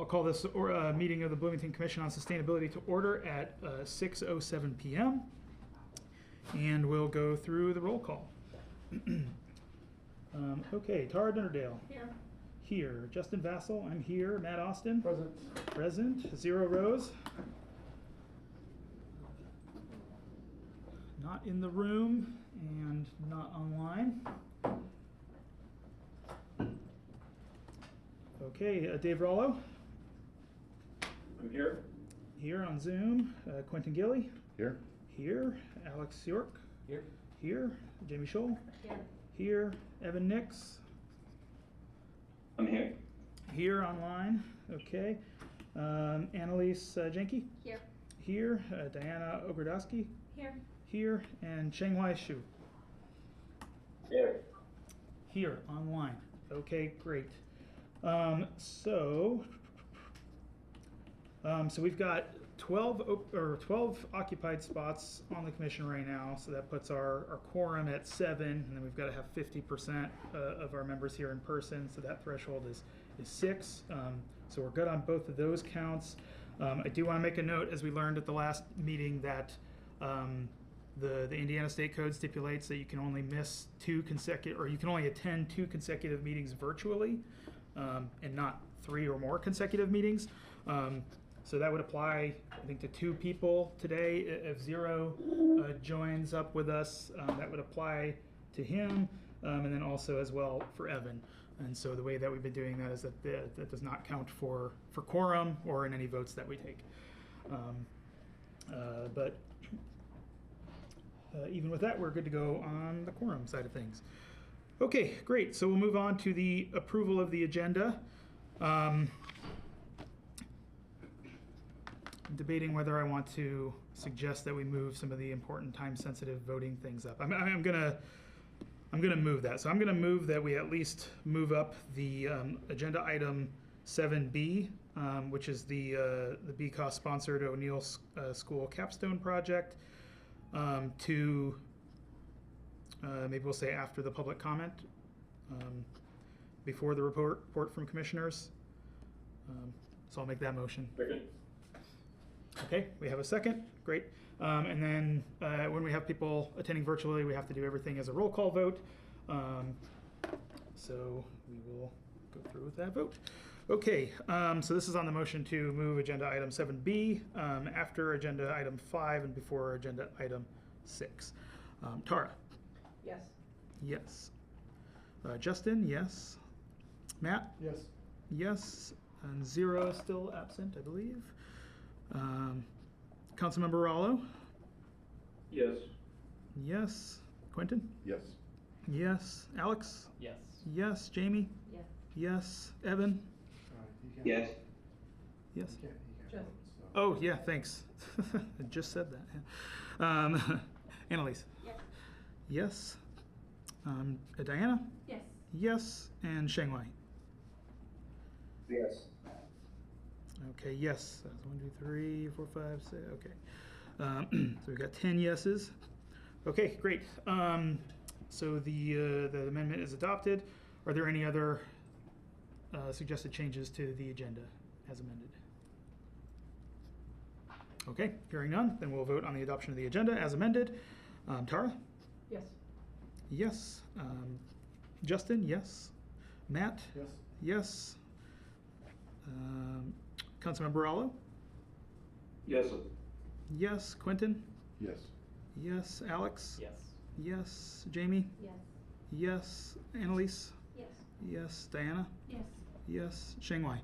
I'll call this meeting of the Bloomington Commission on Sustainability to order at 6:07 p.m. And we'll go through the roll call. Okay, Tara Dunderdale. Here. Here. Justin Vassell, I'm here. Matt Austin. Present. Present. Zero Rose. Not in the room and not online. Okay, Dave Rollo. I'm here. Here on Zoom. Quentin Gilly. Here. Here. Alex York. Here. Here. Jamie Scholl. Here. Here. Evan Nix. I'm here. Here online. Okay. Annalise Jenke. Here. Here. Diana Ogrodowski. Here. Here. And Shanghai Shu. Here. Here online. Okay, great. So we've got 12 occupied spots on the commission right now. So that puts our quorum at 7, and then we've got to have 50% of our members here in person. So that threshold is 6. So we're good on both of those counts. I do want to make a note, as we learned at the last meeting, that the Indiana State Code stipulates that you can only miss you can only attend 2 consecutive meetings virtually, and not 3 or more consecutive meetings. So that would apply, I think, to 2 people today. If Zero joins up with us, that would apply to him, and then also as well for Evan. And so the way that we've been doing that is that that does not count for quorum or in any votes that we take. But even with that, we're good to go on the quorum side of things. Okay, great. So we'll move on to the approval of the agenda. I'm debating whether I want to suggest that we move some of the important time-sensitive voting things up. I'm gonna move that. So I'm gonna move that we at least move up the agenda item 7B, which is the BCOS-sponsored O'Neill School capstone project, to maybe we'll say after the public comment, before the report from commissioners. So I'll make that motion. Second. Okay, we have a second. Great. And then when we have people attending virtually, we have to do everything as a roll call vote. So we will go through with that vote. Okay, so this is on the motion to move agenda item 7B after agenda item 5 and before agenda item 6. Tara? Yes. Yes. Justin? Yes. Matt? Yes. Yes. And Zero still absent, I believe. Councilmember Rollo? Yes. Yes. Quentin? Yes. Yes. Alex? Yes. Yes. Jamie? Yes. Yes. Evan? Yes. Yes. Just. Oh, yeah, thanks. I just said that. Yeah. Annalise? Yes. Yes. Diana? Yes. Yes. And Shanghai? Yes. Okay, yes. That's 1, 2, 3, 4, 5, 6. Okay. So we've got 10 yeses. Okay, great. So the amendment is adopted. Are there any other suggested changes to the agenda as amended? Okay, hearing none, then we'll vote on the adoption of the agenda as amended. Tara? Yes. Yes. Justin? Yes. Matt? Yes. Yes. Councilmember Rollo? Yes. Yes. Quentin? Yes. Yes. Alex? Yes. Yes. Jamie? Yes. Yes. Annalise? Yes. Yes. Diana? Yes. Yes. Shanghai?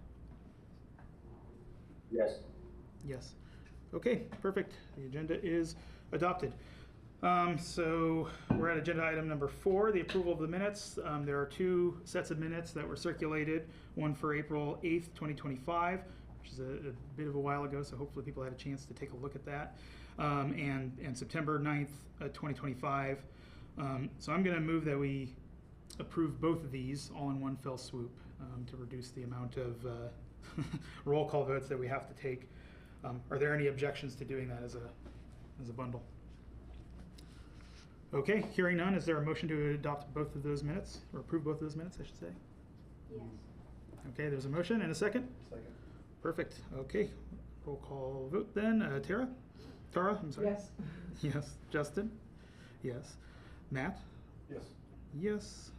Yes. Yes. Okay, perfect. The agenda is adopted. So we're at agenda item number 4, the approval of the minutes. There are 2 sets of minutes that were circulated, one for April 8th, 2025, which is a bit of a while ago, so hopefully people had a chance to take a look at that, and September 9th, 2025. So I'm going to move that we approve both of these all in one fell swoop to reduce the amount of roll call votes that we have to take. Are there any objections to doing that as a bundle? Okay, hearing none, is there a motion to adopt both of those minutes, or approve both of those minutes, I should say? Yes. Okay, there's a motion and a second. Second. Perfect. Okay. Roll call vote then. Tara, I'm sorry. Yes. Yes. Justin? Yes. Matt? Yes. Yes.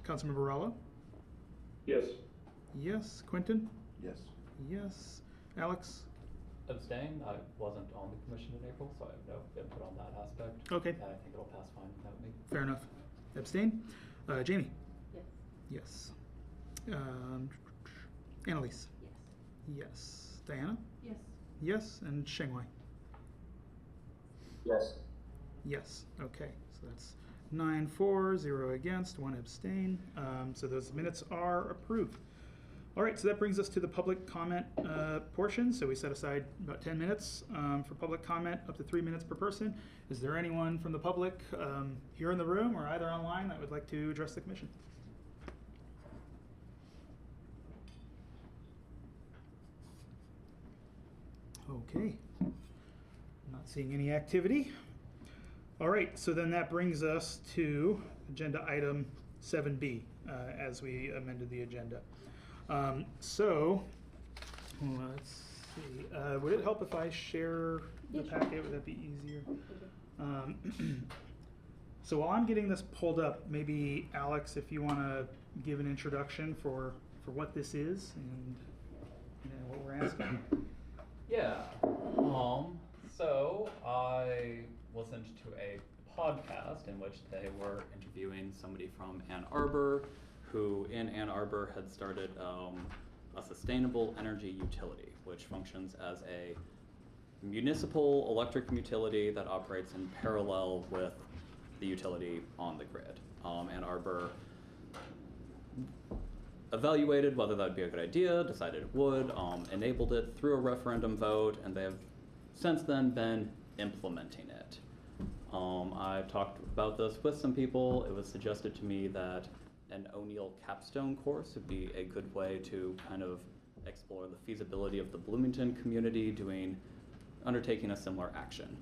Councilmember Rallo? Yes. Yes. Quentin? Yes. Yes. Alex? Abstain. I wasn't on the commission in April, so I have no input on that aspect. Okay. And I think it'll pass fine without me. Fair enough. Abstain? Jamie? Yes. Yes. Annalise? Yes. Yes. Diana? Yes. Yes. And Shengwai? Yes. Yes. Okay. So that's 9-4, 0 against, 1 abstain. So those minutes are approved. All right, so that brings us to the public comment portion. So we set aside about 10 minutes for public comment, up to 3 minutes per person. Is there anyone from the public here in the room or either online that would like to address the commission? Okay, not seeing any activity. All right, so then that brings us to agenda item 7B as we amended the agenda. So let's see, would it help if I share the packet? Would that be easier? So while I'm getting this pulled up, maybe Alex, if you want to give an introduction for what this is and what we're asking. Yeah. So I listened to a podcast in which they were interviewing somebody from Ann Arbor who in Ann Arbor had started a sustainable energy utility, which functions as a municipal electric utility that operates in parallel with the utility on the grid. Ann Arbor evaluated whether that would be a good idea, decided it would, enabled it through a referendum vote, and they have since then been implementing it. I've talked about this with some people. It was suggested to me that an O'Neill capstone course would be a good way to kind of explore the feasibility of the Bloomington community undertaking a similar action.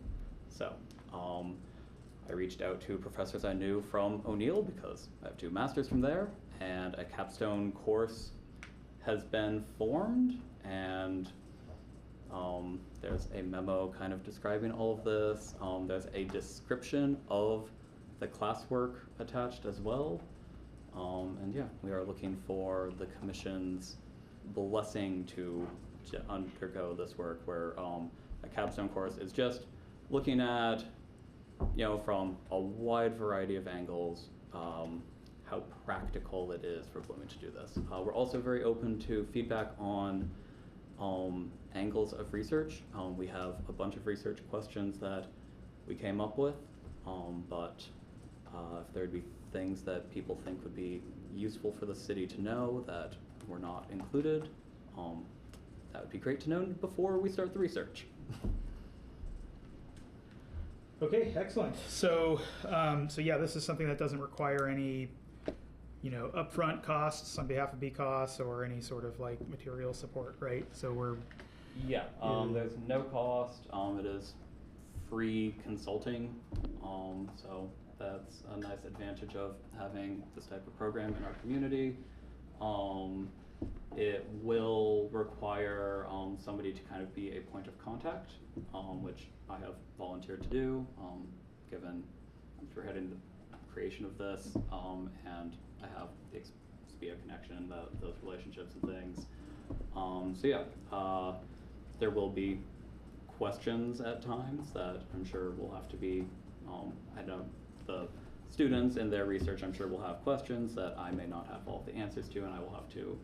So I reached out to professors I knew from O'Neill because I have 2 masters from there, and a capstone course has been formed, and there's a memo kind of describing all of this. There's a description of the classwork attached as well. And yeah, we are looking for the commission's blessing to undergo this work where a capstone course is just looking at, from a wide variety of angles, how practical it is for Bloomington to do this. We're also very open to feedback on angles of research. We have a bunch of research questions that we came up with, but if there'd be things that people think would be useful for the city to know that were not included, that would be great to know before we start the research. Okay, excellent. So, yeah, this is something that doesn't require any, upfront costs on behalf of BCOS or any sort of like material support, right? So we're Yeah, there's no cost. It is free consulting, so that's a nice advantage of having this type of program in our community. It will require somebody to kind of be a point of contact, which I have volunteered to do, given I'm spearheading the creation of this, and I have the SPIA connection, those relationships and things. So yeah, there will be questions at times that I'm sure will have to be, I know the students in their research I'm sure will have questions that I may not have all the answers to, and I will have to,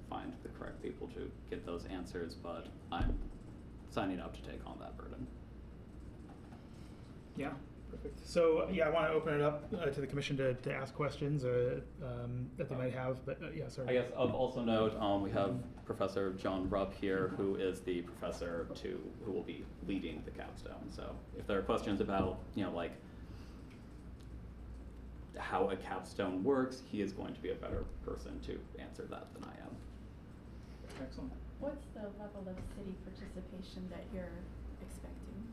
find the correct people to get those answers, but I'm signing up to take on that burden. Yeah, perfect. So yeah, I want to open it up to the commission to ask questions that they might have, but yeah, sorry. I guess of also note, we have Professor John Rupp here, who is the professor who will be leading the capstone. So if there are questions about, like how a capstone works, he is going to be a better person to answer that than I am. Excellent. What's the level of city participation that you're expecting?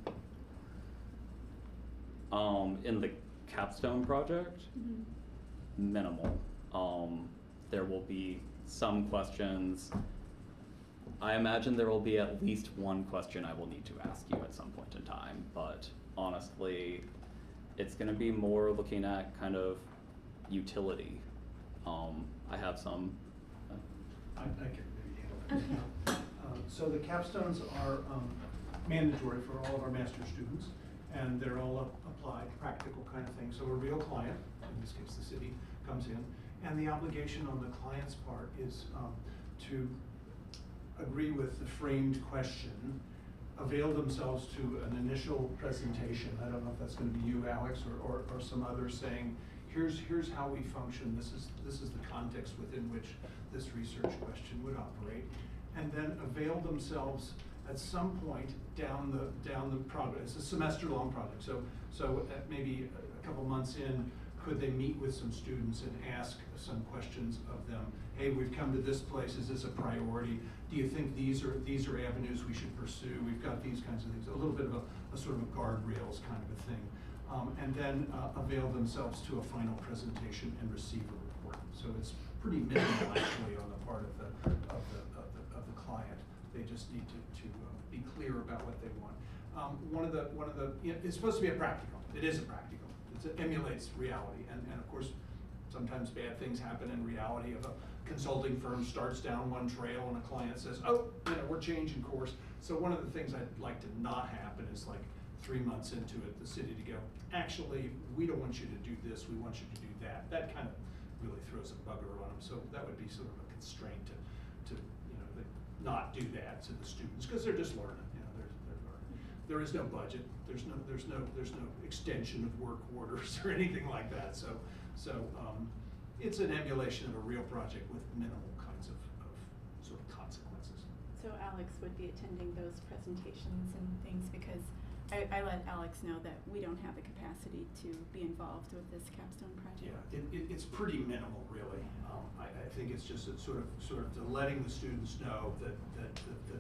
In the capstone project, minimal. There will be some questions I imagine there will be at least one question I will need to ask you at some point in time, but honestly, it's gonna be more looking at kind of utility. I have some. I can maybe handle that. Okay. So the capstones are mandatory for all of our master students, and they're all applied, practical kind of thing. So a real client, in this case the city, comes in, and the obligation on the client's part is to agree with the framed question, avail themselves to an initial presentation. I don't know if that's going to be you, Alex, or some others saying, here's how we function. This is the context within which this research question would operate, and then avail themselves at some point down the project. It's a semester-long project, so at maybe a couple months in, could they meet with some students and ask some questions of them? Hey, we've come to this place. Is this a priority? Do you think these are avenues we should pursue? We've got these kinds of things. A little bit of a sort of a guardrails kind of a thing, and then avail themselves to a final presentation and receive a report. So it's pretty minimal actually on the part of the client. They just need to be clear about what they want. It's supposed to be a practical. It is a practical. It emulates reality, and of course, sometimes bad things happen in reality. If a consulting firm starts down one trail and a client says, "Oh, we're changing course." So one of the things I'd like to not happen is like 3 months into it, the city to go, "Actually, we don't want you to do this. We want you to do that." That kind of really throws a bugger on them. So that would be sort of a constraint to not do that to the students, because they're just learning. There is no budget. There's no extension of work orders or anything like that. So it's an emulation of a real project with minimal kinds of sort of consequences. So Alex would be attending those presentations and things, because I let Alex know that we don't have the capacity to be involved with this capstone project. Yeah, it's pretty minimal, really. I think it's just a sort of letting the students know that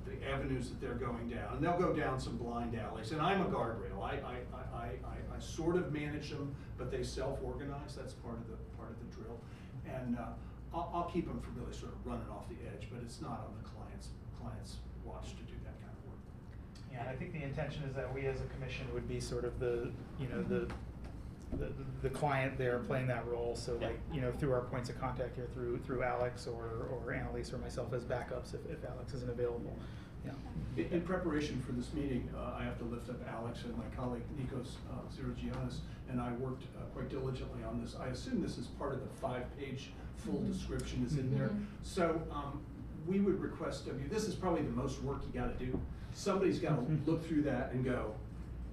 the avenues that they're going down, and they'll go down some blind alleys. And I'm a guardrail. I sort of manage them, but they self-organize. That's part of the drill. And I'll keep them from really sort of running off the edge, but it's not on the client's watch to do that kind of work. Yeah, and I think the intention is that we as a commission would be sort of the client there playing that role. So like, through our points of contact here, through Alex or Annalise or myself as backups if Alex isn't available. Yeah. In preparation for this meeting, I have to lift up Alex and my colleague Nikos Zeragiannis, and I worked quite diligently on this. I assume this is part of the 5-page full description is in there. So we would request of you, this is probably the most work you got to do. Somebody's got to look through that and go,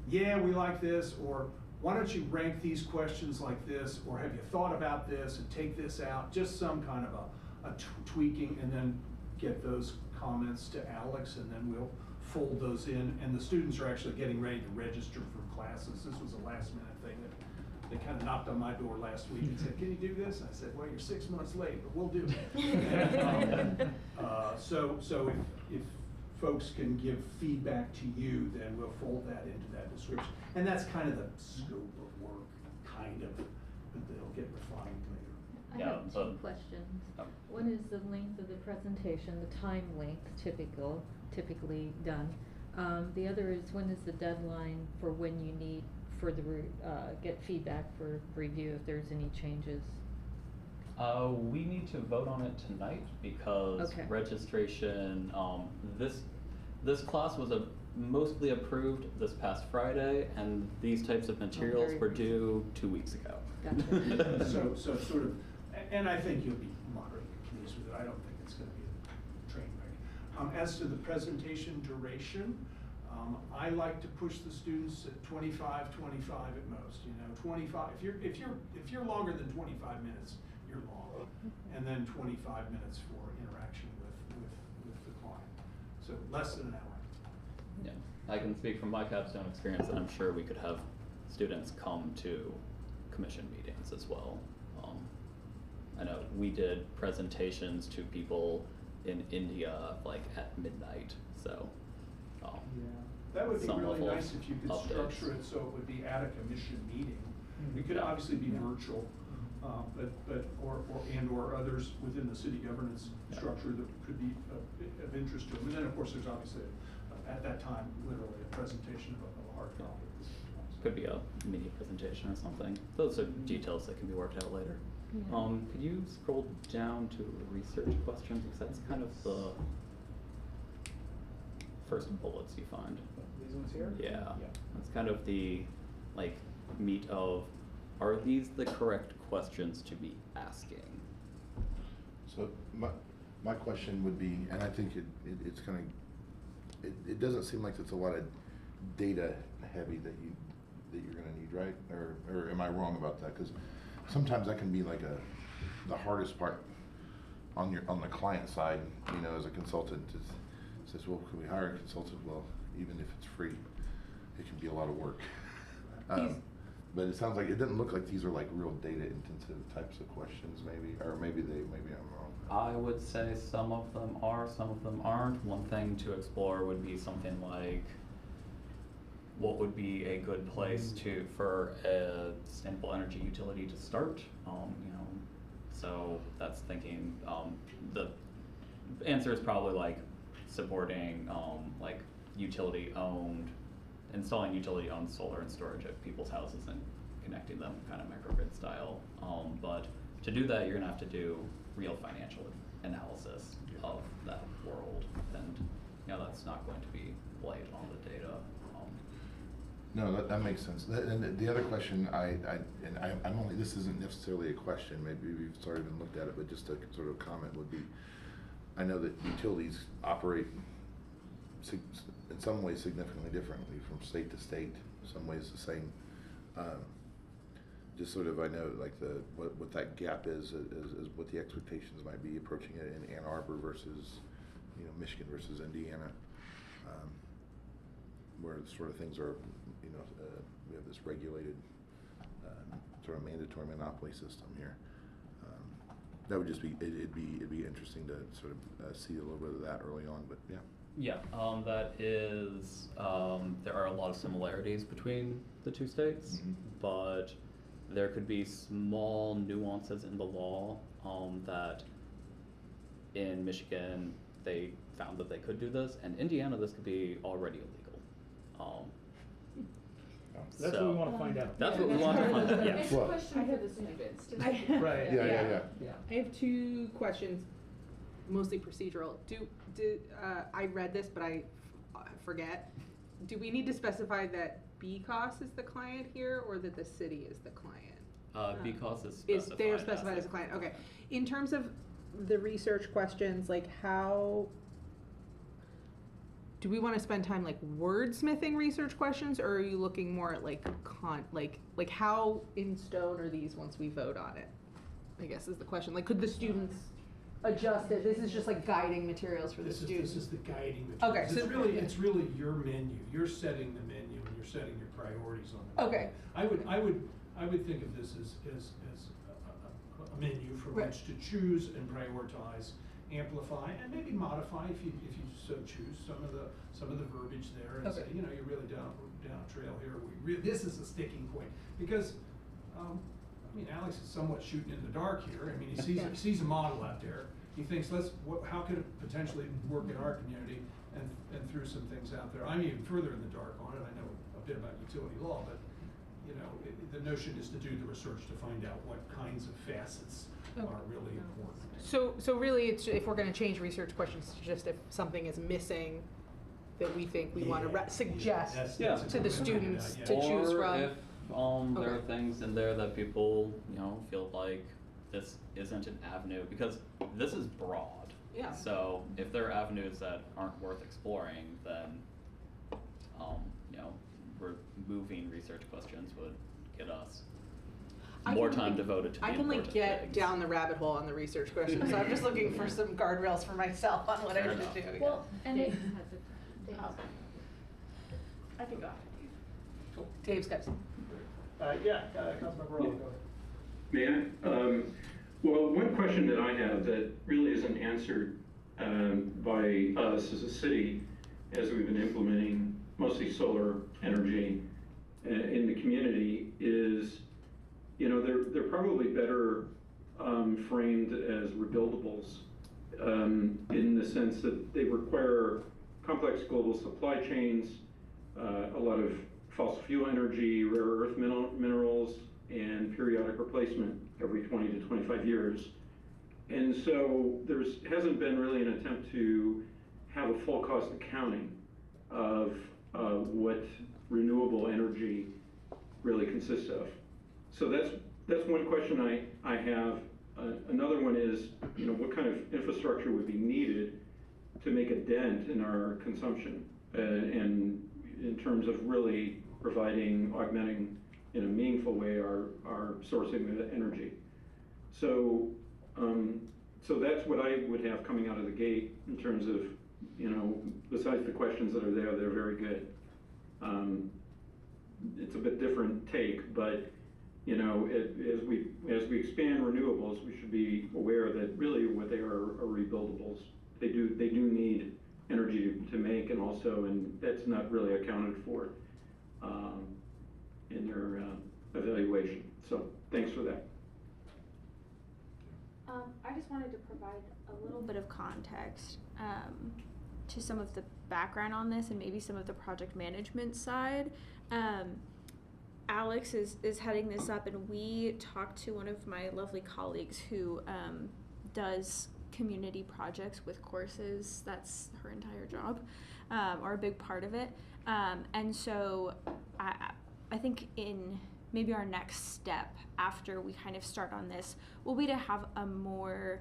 yeah, we like this, or why don't you rank these questions like this, or have you thought about this and take this out? Just some kind of a tweaking, and then get those comments to Alex, and then we'll fold those in. And the students are actually getting ready to register for classes. This was a last minute thing that they kind of knocked on my door last week and said, "Can you do this?" And I said, "Well, you're 6 months late, but we'll do it." And, so if folks can give feedback to you, then we'll fold that into that description. And that's kind of the scope of work, kind of, but they'll get refined later. I Yeah, have two questions. One is the length of the presentation, the time length typically done. The other is, when is the deadline for when you need get feedback for review if there's any changes? We need to vote on it tonight because registration, this class was mostly approved this past Friday, and these types of materials were due 2 weeks ago. Gotcha. So sort of, and I think you'll be moderately pleased with it. I don't think it's going to be a train wreck. As to the presentation duration, I like to push the students at 25 at most. 25. If you're longer than 25 minutes, you're long, and then 25 minutes for interaction with the client. So less than an hour. Yeah, I can speak from my capstone experience, and I'm sure we could have students come to commission meetings as well. I know we did presentations to people in India like at midnight, so. That would be some really level of nice if you could updates. structure it so it would be at a commission meeting. It could obviously be virtual, or others within the city governance structure that could be of interest to them. And then, of course, there's obviously, at that time, literally a presentation of a hard copy. Could be a mini presentation or something. Those are details that can be worked out later. Yeah. Could you scroll down to research questions, because that's kind of the first bullets you find. These ones here? Yeah, that's kind of the like meat of, are these the correct questions to be asking? So my question would be, and I think it's kind of, it doesn't seem like it's a lot of data heavy that you're gonna need, right? Or am I wrong about that? Because sometimes that can be like the hardest part on the client side, you know, as a consultant says, well, can we hire a consultant? Well, even if it's free, it can be a lot of work. But it sounds like, it didn't look like these are like real data intensive types of questions, maybe, or maybe I'm wrong. I would say some of them are, some of them aren't. One thing to explore would be something like, what would be a good place for a sustainable energy utility to start? You know, so that's thinking, the answer is probably like supporting like installing utility-owned solar and storage at people's houses and connecting them kind of microgrid style. But to do that, you're gonna have to do real financial analysis of that world, and you know, that's not going to be light on the data. No, that makes sense. And the other question I'm only, this isn't necessarily a question, maybe we've sort of even looked at it, but just a sort of comment would be, I know that utilities operate in some ways significantly differently from state to state, some ways the same. Just sort of, I know like what that gap is what the expectations might be approaching it in Ann Arbor versus, you know, Michigan versus Indiana, where sort of things are, you know, we have this regulated sort of mandatory monopoly system here. That would just be, it'd be interesting to sort of see a little bit of that early on, but yeah. Yeah, that is, there are a lot of similarities between the two states, but there could be small nuances in the law that in Michigan they found that they could do this, and Indiana this could be already illegal. That's what we want to find out. That's what we want to find out, yes. It's a question for the students. Right. Yeah. I have two questions, mostly procedural. I read this, but I forget. Do we need to specify that BCOS is the client here, or that the city is the client? Because it's specified. They're specified as a client, okay. In terms of the research questions, like how, do we want to spend time like wordsmithing research questions, or are you looking more at like like how in stone are these once we vote on it? I guess is the question. Like, could the students adjust it? This is just like guiding materials for the students. This is the guiding materials. Okay, so it's really your menu. You're setting the menu and you're setting your priorities on the menu. Okay. I would think of this as a menu from Right. which to choose and prioritize, amplify, and maybe modify if you so choose some of the verbiage there, and say, you know, you're really down a trail here. This is a sticking point because I mean, Alex is somewhat shooting in the dark here. I mean, he sees a model out there. He thinks, how could it potentially work in our community, and threw some things out there. I'm even further in the dark on it. I know a bit about utility law, but you know, the notion is to do the research to find out what kinds of facets are really important. So really, it's, if we're going to change research questions to just if something is missing that we think we want to suggest That's to the students to Or choose from. if there are things in there that people, you know, feel like this isn't an avenue, because this is broad. Yeah. So if there are avenues that aren't worth exploring, then you know, removing research questions would get us more time devoted to the I can like important get things. down the rabbit hole on the research questions, so I'm just looking for some guardrails for myself on what I Fair should do. enough. Well, and it, I can go. Cool. Dave's got some. Councilmember Rowe, go ahead. May I? Well, one question that I have that really isn't answered by us as a city, as we've been implementing mostly solar energy in the community, is, you know, they're probably better framed as rebuildables in the sense that they require complex global supply chains, a lot of fossil fuel energy, rare earth minerals, and periodic replacement every 20 to 25 years. And so there hasn't been really an attempt to have a full cost accounting of what renewable energy really consists of. So that's one question I have. Another one is, what kind of infrastructure would be needed to make a dent in our consumption and in terms of really augmenting in a meaningful way our sourcing of energy. So so that's what I would have coming out of the gate in terms of, besides the questions that are there, they're very good. It's a bit different take, but as we expand renewables, we should be aware that really what they are rebuildables. They do need energy to make, and that's not really accounted for in your evaluation. So thanks for that. I just wanted to provide a little bit of context to some of the background on this and maybe some of the project management side. Alex is heading this up, and we talked to one of my lovely colleagues who does community projects with courses. That's her entire job, or a big part of it. And so I think in maybe our next step after we kind of start on this will be to have a more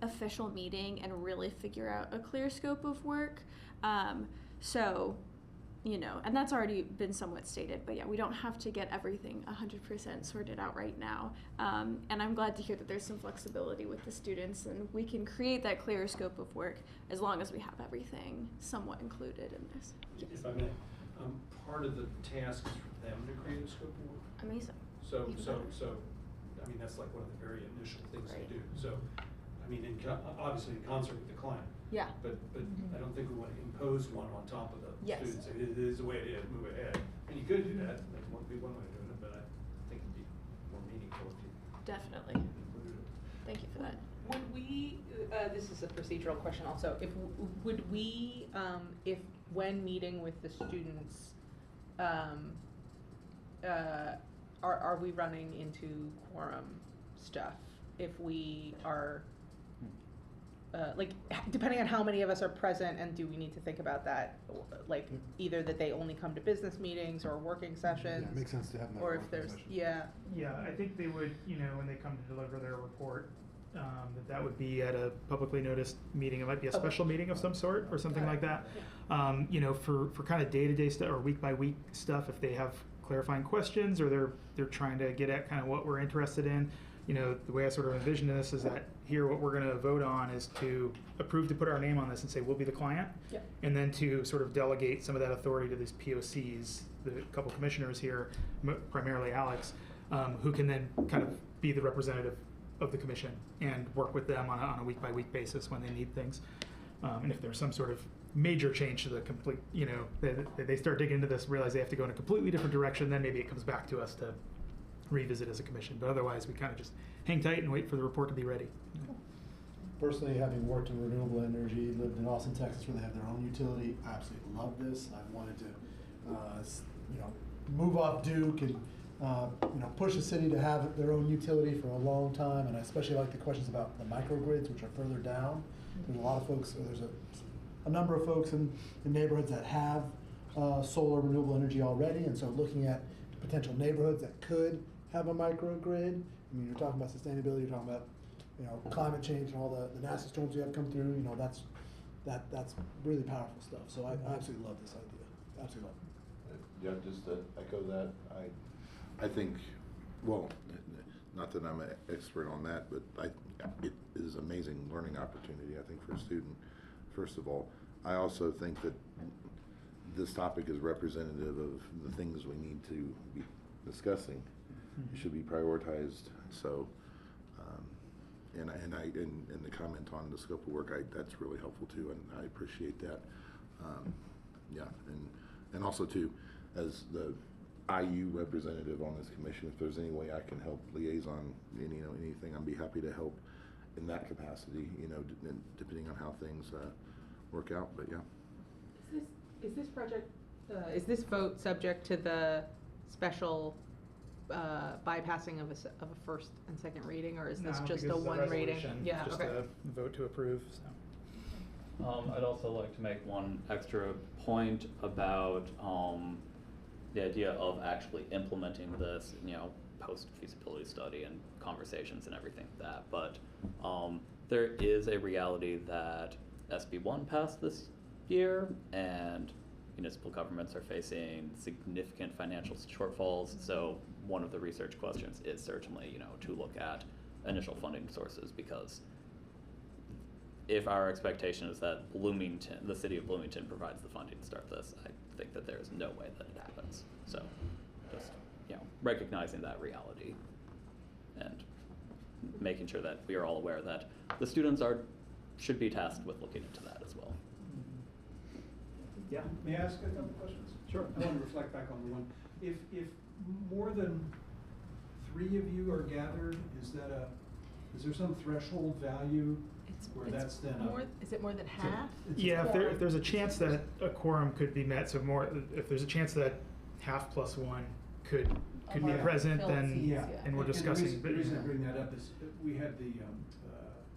official meeting and really figure out a clear scope of work. And that's already been somewhat stated, but yeah, we don't have to get everything 100% sorted out right now. And I'm glad to hear that there's some flexibility with the students, and we can create that clearer scope of work as long as we have everything somewhat included in this. If I may, part of the task is for them to create a scope of work. Amazing. So, that's like one of the very initial things Right. they do. So, obviously in concert with the client. Yeah. But I don't think we want to impose one on top of the Yes. students. It is the way it is, move ahead. And you could do that, that would be one way of doing it, but I think it'd be more meaningful if you Definitely. included it. Thank you for that. Would we, this is a procedural question also, would we, if when meeting with the students, are we running into quorum stuff if we are, depending on how many of us are present, and do we need to think about that, either that they only come to business meetings or working sessions? Yeah, it makes sense to have them at Or if working there's, sessions. yeah. Yeah, I think they would, when they come to deliver their report, that would be at a publicly noticed meeting. It might be a special meeting of some sort or something like that. For kind of day-to-day stuff or week-by-week stuff, if they have clarifying questions or they're trying to get at kind of what we're interested in, the way I sort of envision this is that here what we're going to vote on is to approve to put our name on this and say we'll be the client, and then to sort of delegate some of that authority to these POCs, the couple commissioners here, primarily Alex, who can then kind of be the representative of the commission and work with them on a week-by-week basis when they need things. And if there's some sort of major change to the complete, they start digging into this, realize they have to go in a completely different direction, then maybe it comes back to us to revisit as a commission. But otherwise, we kind of just hang tight and wait for the report to be ready. Personally, having worked in renewable energy, lived in Austin, Texas, where they have their own utility, I absolutely love this. I've wanted to, move off Duke and, push the city to have their own utility for a long time. And I especially like the questions about the microgrids, which are further down. There's a lot of folks, there's a number of folks in neighborhoods that have solar renewable energy already. And so looking at potential neighborhoods that could have a microgrid. You're talking about sustainability, you're talking about, climate change and all the nasty storms we have come through. That's really powerful stuff. So I absolutely love this idea. Absolutely love it. Yeah, just to echo that, I think, well, not that I'm an expert on that, but it is an amazing learning opportunity, I think, for a student, first of all. I also think that this topic is representative of the things we need to be discussing. It should be prioritized. So, and the comment on the scope of work, that's really helpful too, and I appreciate that. And also too, as the IU representative on this commission, if there's any way I can help liaison, anything, I'd be happy to help. in that capacity, you know, depending on how things work out, but yeah. Is this project, is this vote subject to the special bypassing of a first and second reading, or is this No, just because a it's one reading? resolution, Yeah, just okay. a vote to approve, so. I'd also like to make one extra point about the idea of actually implementing this, you know, post-feasibility study and conversations and everything like that. But there is a reality that SB1 passed this year, and municipal governments are facing significant financial shortfalls. So one of the research questions is certainly, you know, to look at initial funding sources, because if our expectation is that Bloomington, the city of Bloomington, provides the funding to start this, I think that there is no way that it happens. So just, you know, recognizing that reality and making sure that we are all aware that the students should be tasked with looking into that as well. Yeah. May I ask a couple questions? Sure. I want to reflect back on the one. If more than 3 of you are gathered, is there some threshold value where that's then Is it more than half? it's a Yeah, if quorum. there's a chance that a quorum could be met, so if there's a chance that half plus one could be Yeah. present, Filled then, seats, Yeah. and we're the discussing. reason- but, The reason I yeah. bring that up is we had the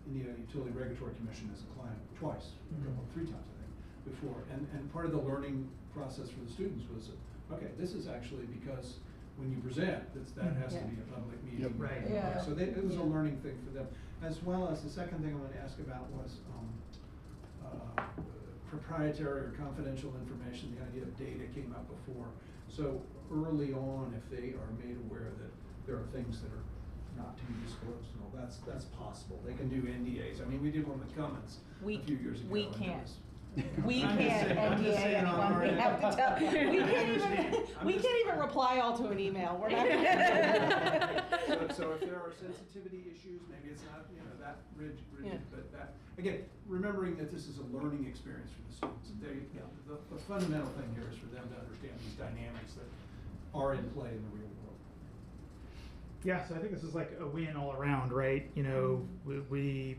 Indiana Utility Regulatory Commission as a client twice, Mhm. 3 times I think, before. And part of the learning process for the students was, okay, this is actually because when you present, that has to Yeah. be a public meeting. Yep. Right. Yeah. So it was a Yeah. learning thing for them. As well as the second thing I want to ask about was proprietary or confidential information. The idea of data came up before. So early on, if they are made aware that there are things that are not to be disclosed, and all that's possible. They can do NDAs. I mean, we did one with Cummins a few years ago. We and it can't. was- We I'm just can't saying- I'm just NDA saying on anyone, our we end. have to tell, we I can't understand. even, I'm we just- can't even reply all to an email, we're not. So if there are sensitivity issues, maybe it's not, you know, that rigid, Yeah. but that, again, remembering that this is a learning experience for the students. The fundamental thing here is for them to understand these dynamics that are in play in the real world. Yeah, so I think this is like a win all around, right? You know, we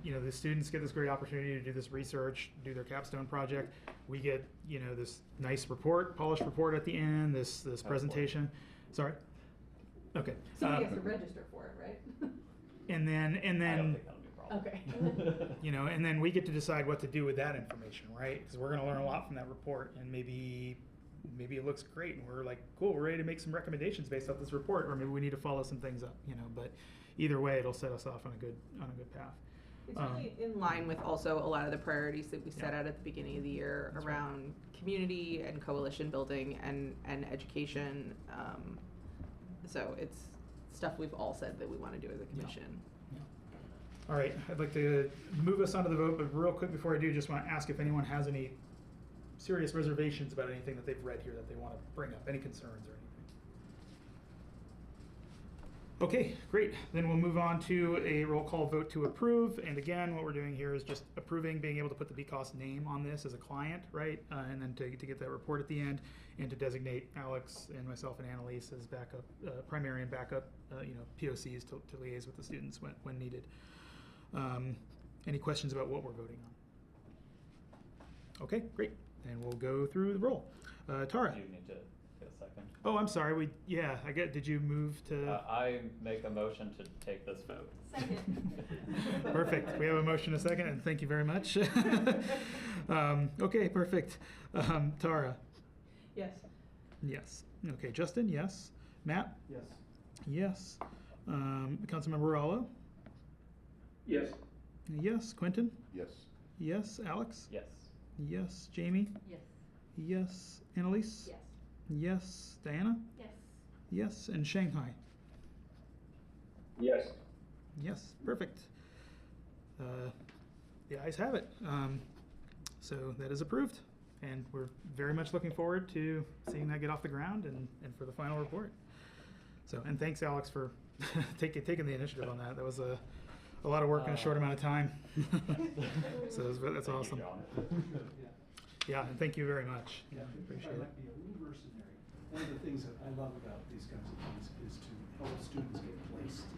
you know, the students get this great opportunity to do this research, do their capstone project. We get, you know, this nice report, polished report at the end, this presentation. Sorry? Okay. Somebody has to register for it, right? And then, I don't think that'll be a problem. Okay. you know, and then we get to decide what to do with that information, right? Because we're gonna learn a lot from that report, and maybe it looks great, and we're like, cool, we're ready to make some recommendations based off this report, or maybe we need to follow some things up, you know. But either way, it'll set us off on a good path. It's really in line with also a lot of the priorities that we set Yeah. out at the beginning of the year That's right. around community and coalition building and education. So it's stuff we've all said that we want to do as a commission. All right, I'd like to move us onto the vote, but real quick before I do, just want to ask if anyone has any serious reservations about anything that they've read here that they want to bring up, any concerns or anything. Okay, great. Then we'll move on to a roll call vote to approve. And again, what we're doing here is just approving being able to put the BCOS name on this as a client, right? And then to get that report at the end, and to designate Alex and myself and Annalise as backup, primary and backup, you know, POCs to liaise with the students when needed. Any questions about what we're voting on? Okay, great. And we'll go through the roll. Tara. Do you need to get a second? Oh, I'm sorry. Did you move to? I make a motion to take this vote. Second. Perfect. We have a motion, a second, and thank you very much. Okay, perfect. Tara. Yes. Yes. Okay, Justin. Yes. Matt. Yes. Yes. Councilmember Rallo. Yes. Yes. Quentin. Yes. Yes. Alex. Yes. Yes. Jamie. Yes. Yes. Annalise. Yes. Yes. Diana. Yes. Yes. And Shanghai. Yes. Yes. Perfect. The ayes have it. So that is approved, and we're very much looking forward to seeing that get off the ground and for the final report. So, and thanks, Alex, for taking the initiative on that. That was a lot of work in a short amount of time. So that's Thank awesome. you, John. Yeah, and thank you very much. Yeah, I think Appreciate I it. might be a little mercenary. one of the things that I love about these kinds of things is to help students get placed.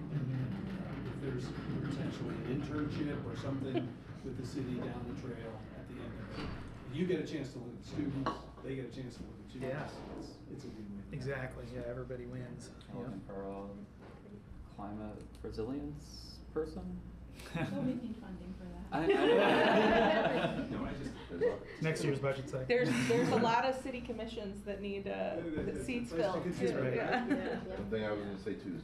If there's potentially an internship or something with the city down the trail at the end of it, you get a chance to look at the students, they get a chance to look at you. Yeah. It's a win-win. Exactly, yeah, everybody wins. Looking for a climate resilience person. She'll be need funding for that. No, I just. Next year's budget cycle. There's a lot of city commissions that need seats Place to filled. consider, too, right? yeah. One thing I was gonna say too is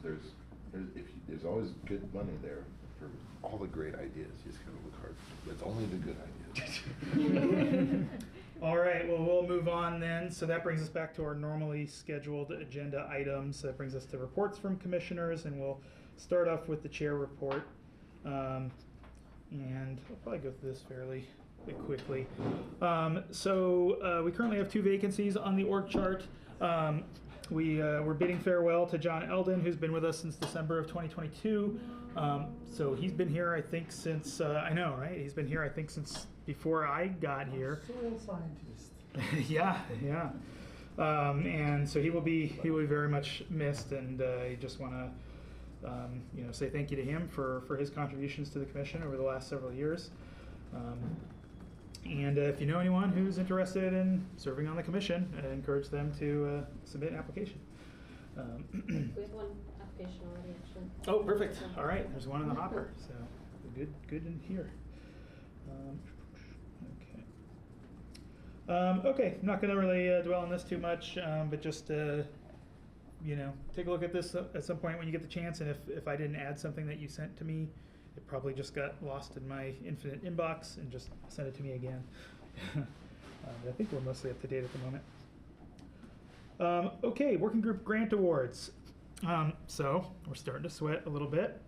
there's always good money there for all the great ideas. You just gotta look hard. It's only the good ideas. All right, well, we'll move on then. So that brings us back to our normally scheduled agenda items. That brings us to reports from commissioners, and we'll start off with the chair report. And I'll probably go through this fairly quickly. We currently have 2 vacancies on the org chart. We're bidding farewell to John Eldon, who's been with us since December of 2022. So he's been here, I think, since, I know, right? He's been here, I think, since before I got here. Soil scientist. Yeah. And so he will be very much missed, and I just want to say thank you to him for his contributions to the commission over the last several years. And if you know anyone who's interested in serving on the commission, I encourage them to submit an application. We have one application already, actually. Oh, perfect. All right, there's one in the hopper, so good in here. Okay, I'm not going to really dwell on this too much, but just take a look at this at some point when you get the chance, and if I didn't add something that you sent to me, it probably just got lost in my infinite inbox, and just send it to me again. But I think we're mostly up to date at the moment. Okay, working group grant awards. So we're starting to sweat a little bit,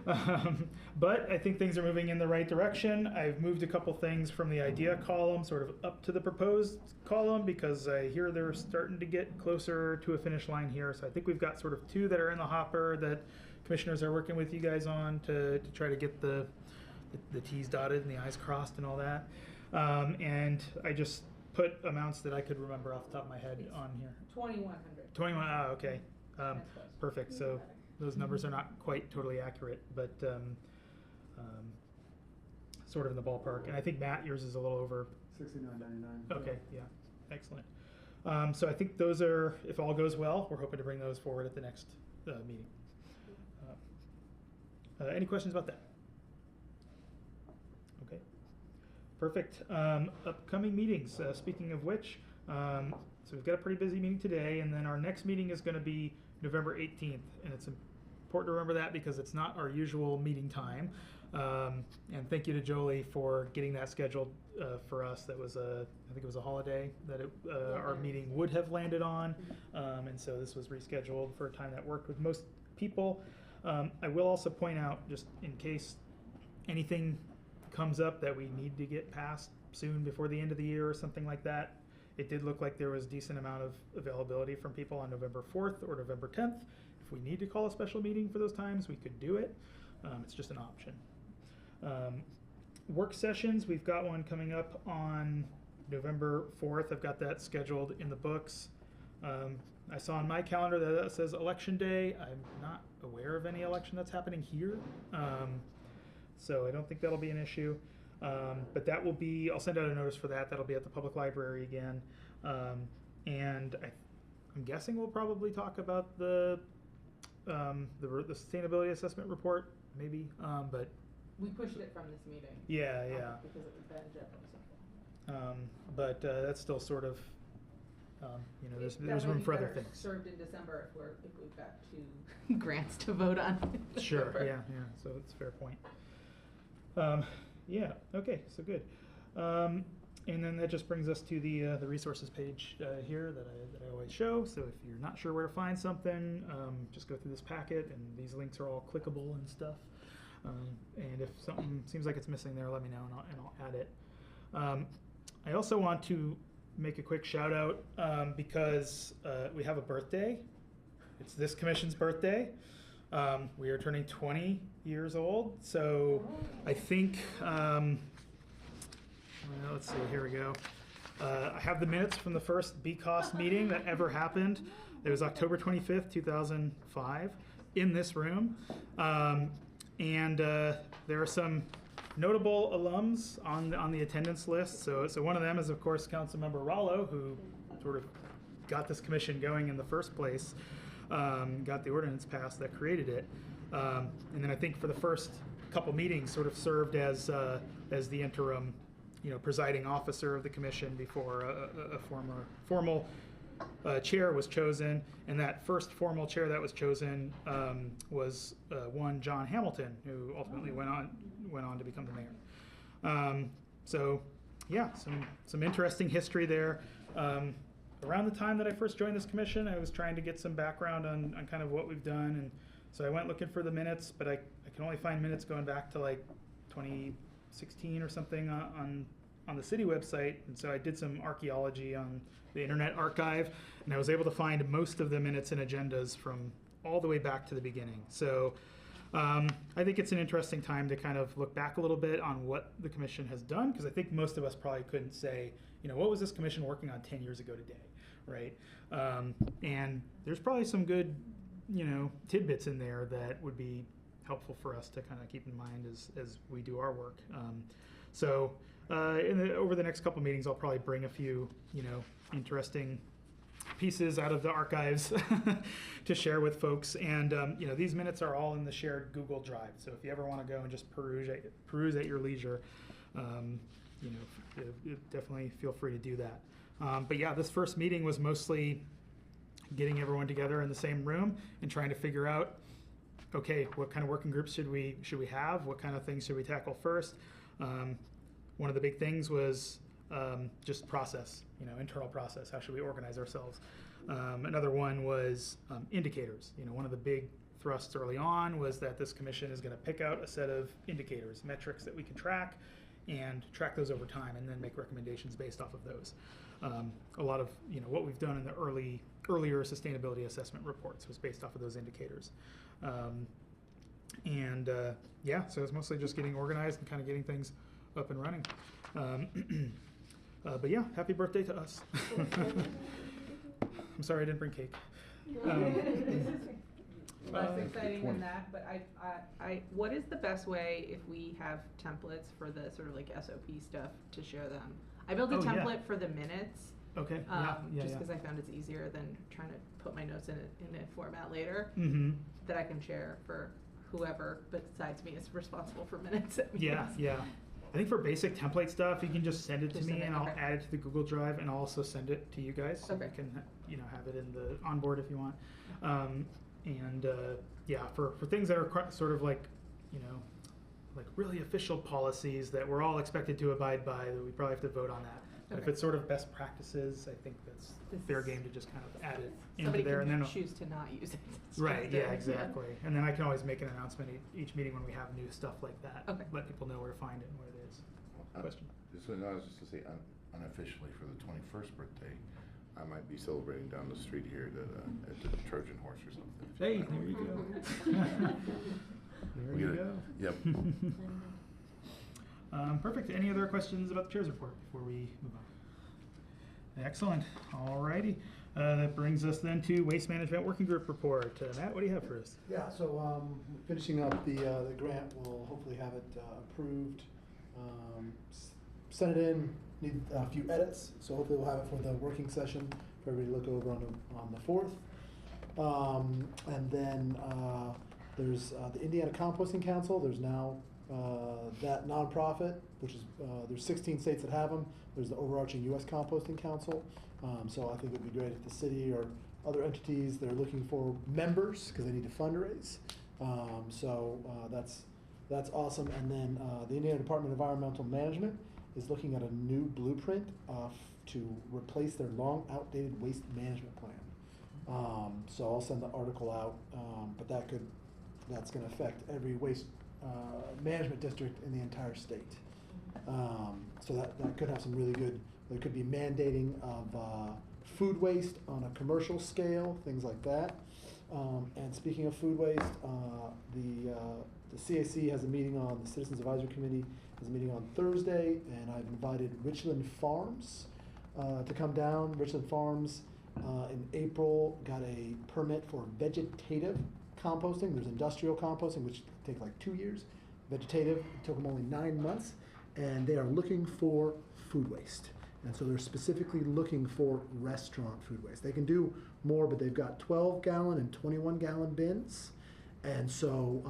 but I think things are moving in the right direction. I've moved a couple things from the idea column sort of up to the proposed column, because I hear they're starting to get closer to a finish line here. So I think we've got sort of 2 that are in the hopper that commissioners are working with you guys on to try to get the T's dotted and the I's crossed and all that. And I just put amounts that I could remember off the top of my head on here. 2,100. 21, okay. Perfect. So those numbers are not quite totally accurate, but sort of in the ballpark. And I think, Matt, yours is a little over. $69.99. Okay, yeah, excellent. So I think those are, if all goes well, we're hoping to bring those forward at the next meeting. Any questions about that? Okay, perfect. Upcoming meetings. Speaking of which, so we've got a pretty busy meeting today, and then our next meeting is going to be November 18th, and it's important to remember that because it's not our usual meeting time. And thank you to Jolie for getting that scheduled for us. That was I think it was a holiday that our meeting would have landed on, and so this was rescheduled for a time that worked with most people. I will also point out, just in case anything comes up that we need to get passed soon before the end of the year or something like that, it did look like there was a decent amount of availability from people on November 4th or November 10th. If we need to call a special meeting for those times, we could do it. It's just an option. Work sessions, we've got one coming up on November 4th. I've got that scheduled in the books. I saw on my calendar that says election day. I'm not aware of any election that's happening here. So I don't think that'll be an issue. But that will be, I'll send out a notice for that. That'll be at the public library again. And I'm guessing we'll probably talk about the sustainability assessment report, maybe. But We pushed it from this meeting. yeah. Because it was Ben, Jeff, and so forth. But that's still sort of, there's room for other things. Served in December if we've got 2 grants to vote on. Sure, yeah, so it's a fair point. Yeah, okay, so good. And then that just brings us to the resources page here that I always show. So if you're not sure where to find something, just go through this packet, and these links are all clickable and stuff. And if something seems like it's missing there, let me know, and I'll add it. I also want to make a quick shout out because we have a birthday. It's this commission's birthday. We are turning 20 years old, so I think, let's see, here we go. I have the minutes from the first BCOS meeting that ever happened. It was October 25th, 2005, in this room. There are some notable alums on the attendance list. So one of them is, of course, Councilmember Rollo, who sort of got this commission going in the first place, got the ordinance passed that created it. And then I think for the first couple meetings sort of served as the interim, presiding officer of the commission before a formal chair was chosen. And that first formal chair that was chosen was one John Hamilton, who ultimately went on to become the mayor. So yeah, some interesting history there. Around the time that I first joined this commission, I was trying to get some background on kind of what we've done, and so I went looking for the minutes, but I can only find minutes going back to like 2016 or something on the city website, and so I did some archaeology on the Internet Archive, and I was able to find most of the minutes and agendas from all the way back to the beginning. So I think it's an interesting time to kind of look back a little bit on what the commission has done, because I think most of us probably couldn't say, what was this commission working on 10 years ago today, right? And there's probably some good, tidbits in there that would be helpful for us to kind of keep in mind as we do our work. Over the next couple meetings, I'll probably bring a few, interesting pieces out of the archives to share with folks. And these minutes are all in the shared Google Drive. So if you ever want to go and just peruse at your leisure, definitely feel free to do that. But yeah, this first meeting was mostly getting everyone together in the same room and trying to figure out, okay, what kind of working groups should we have? What kind of things should we tackle first? One of the big things was just process, internal process. How should we organize ourselves? Another one was indicators. One of the big thrusts early on was that this commission is going to pick out a set of indicators, metrics that we can track, and track those over time, and then make recommendations based off of those. A lot of what we've done in the earlier sustainability assessment reports was based off of those indicators. So it's mostly just getting organized and kind of getting things up and running. But yeah, happy birthday to us. I'm sorry I didn't bring cake. Less exciting than that, but I what is the best way if we have templates for the sort of like SOP stuff to share them? I built a template for the minutes. Okay. Just because I found it's easier than trying to put my notes in a format later that I can share for whoever besides me is responsible for minutes. Yeah. I think for basic template stuff, you can just send it to me, and I'll add it to the Google Drive, and I'll also send it to you guys, so you can have it in the onboard if you want. For things that are sort of like like really official policies that we're all expected to abide by, we probably have to vote on that. But if it's sort of best practices, I think that's fair game to just kind of add it into there, and then choose to not use it. Right. Yeah. Exactly. And then I can always make an announcement each meeting when we have new stuff like that. Okay. Let people know where to find it and what it is. Question. I was just to say, unofficially for the 21st birthday, I might be celebrating down the street here at the Trojan Horse or something. Hey, there you go. There you go. Yep. Perfect. Any other questions about the chair's report before we move on? Excellent. Alrighty. That brings us then to Waste Management Working Group report. Matt, what do you have for us? Yeah, so finishing up the grant, we'll hopefully have it approved. Send it in, need a few edits, so hopefully we'll have it for the working session for everybody to look over on the 4th. And then there's the Indiana Composting Council. There's now that nonprofit, which is, there's 16 states that have them. There's the overarching U.S. Composting Council. So I think it'd be great if the city or other entities, they're looking for members because they need to fundraise. That's awesome. And then the Indiana Department of Environmental Management is looking at a new blueprint to replace their long outdated waste management plan. So I'll send the article out, but that's going to affect every waste management district in the entire state. So that could have some really good, there could be mandating of food waste on a commercial scale, things like that. And speaking of food waste, the CAC has a meeting on, the Citizens Advisory Committee has a meeting on Thursday, and I've invited Richland Farms to come down. Richland Farms in April got a permit for vegetative composting. There's industrial composting, which take like 2 years. Vegetative took them only 9 months, and they are looking for food waste. And so they're specifically looking for restaurant food waste. They can do more, but they've got 12-gallon and 21-gallon bins. And so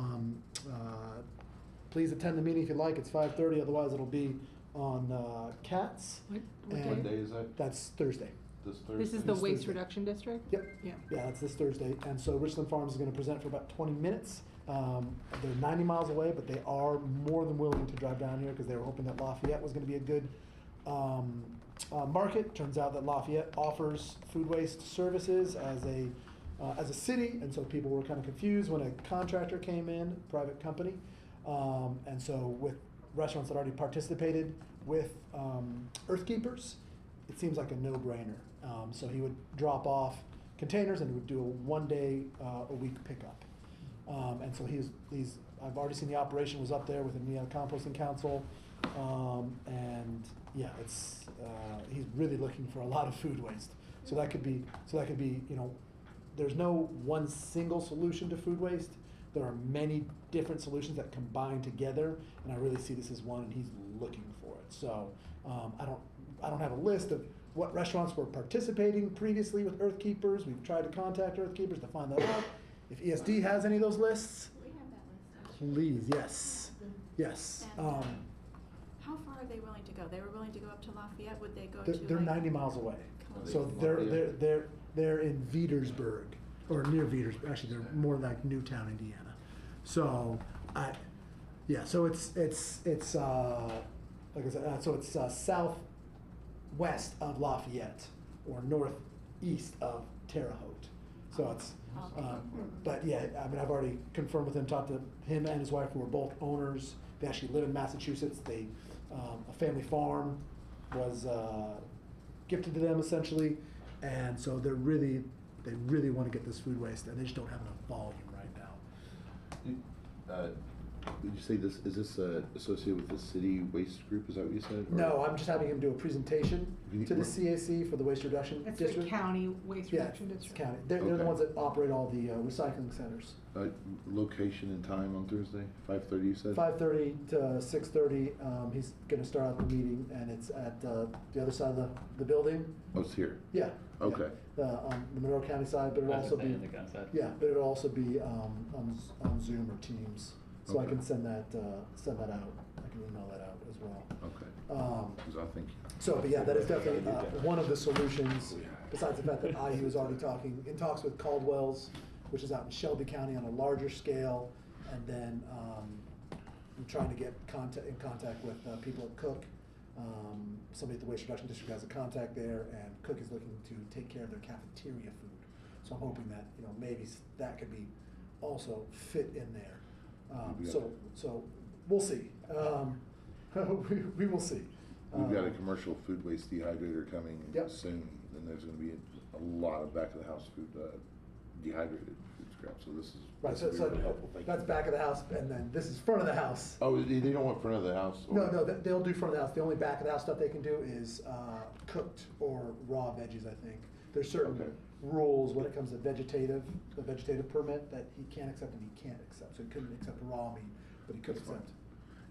please attend the meeting if you'd like. It's 5:30. Otherwise, it'll be on Cats. What day is that? That's Thursday. This Thursday? This is the This waste Thursday. reduction district? Yep. Yeah. Yeah, that's this Thursday. And so Richland Farms is going to present for about 20 minutes. They're 90 miles away, but they are more than willing to drive down here because they were hoping that Lafayette was going to be a good market. Turns out that Lafayette offers food waste services as a city, and so people were kind of confused when a contractor came in, private company. And so with restaurants that already participated with Earth Keepers, it seems like a no-brainer. So he would drop off containers and would do a 1 day a week pickup. And so I've already seen the operation was up there with the Indiana Composting Council. And yeah, he's really looking for a lot of food waste. So that could be, there's no one single solution to food waste. There are many different solutions that combine together, and I really see this as one, and he's looking for it. So I don't have a list of what restaurants were participating previously with Earth Keepers. We've tried to contact Earth Keepers to find that out. If ESD has any of those lists, We have that list, actually. please, yes, yes. And, how far are they willing to go? They were willing to go up to Lafayette. Would they go to? They're like, 90 miles away. Columbus? So they're in Veedersburg, or near Veedersburg. Actually, they're more like Newtown, Indiana. So so it's like I said, so it's southwest of Lafayette or northeast of Terre Haute. So it's, but yeah, I mean, I've already confirmed with him, talked to him and his wife, who are both owners. They actually live in Massachusetts. A family farm was gifted to them essentially, and so they really want to get this food waste, and they just don't have enough volume right now. Did you say this, is this associated with the city waste group, is that what you said? Or- No, I'm just having him do a presentation to the CAC for the waste reduction It's the district. county waste Yeah, reduction it's district. county. They're the Okay. ones that operate all the recycling centers. Location and time on Thursday, 5:30 you said? 5:30 to 6:30, he's gonna start out the meeting, and it's at the other side of the building. Oh, it's here? Yeah. Okay. On the Monroe County side, but it'll also be, yeah, but it'll also be on Zoom or Teams. So I Okay. can send that out. I can email that out as well. Okay. Because I think. But yeah, that is definitely one of the solutions, besides the fact that he was already in talks with Caldwell's, which is out in Shelby County on a larger scale, and then I'm trying to get in contact with people at Cook. Somebody at the Waste Reduction District has a contact there, and Cook is looking to take care of their cafeteria food. So I'm hoping that, maybe that could be also fit in there. So we'll see. We will see. We've got a commercial food waste dehydrator coming Yep. soon, and there's gonna be a lot of back of the house food, dehydrated food scrap, so this is. Right, this will so be really helpful. Thank that's you. back of the house, and then this is front of the house. Oh, they don't want front of the house? or- No, they'll do front of the house. The only back of the house stuff they can do is cooked or raw veggies, I think. There's certain Okay. rules when it comes to the vegetative permit that he can accept and he can't accept. So he couldn't accept raw meat, but he could That's fine. accept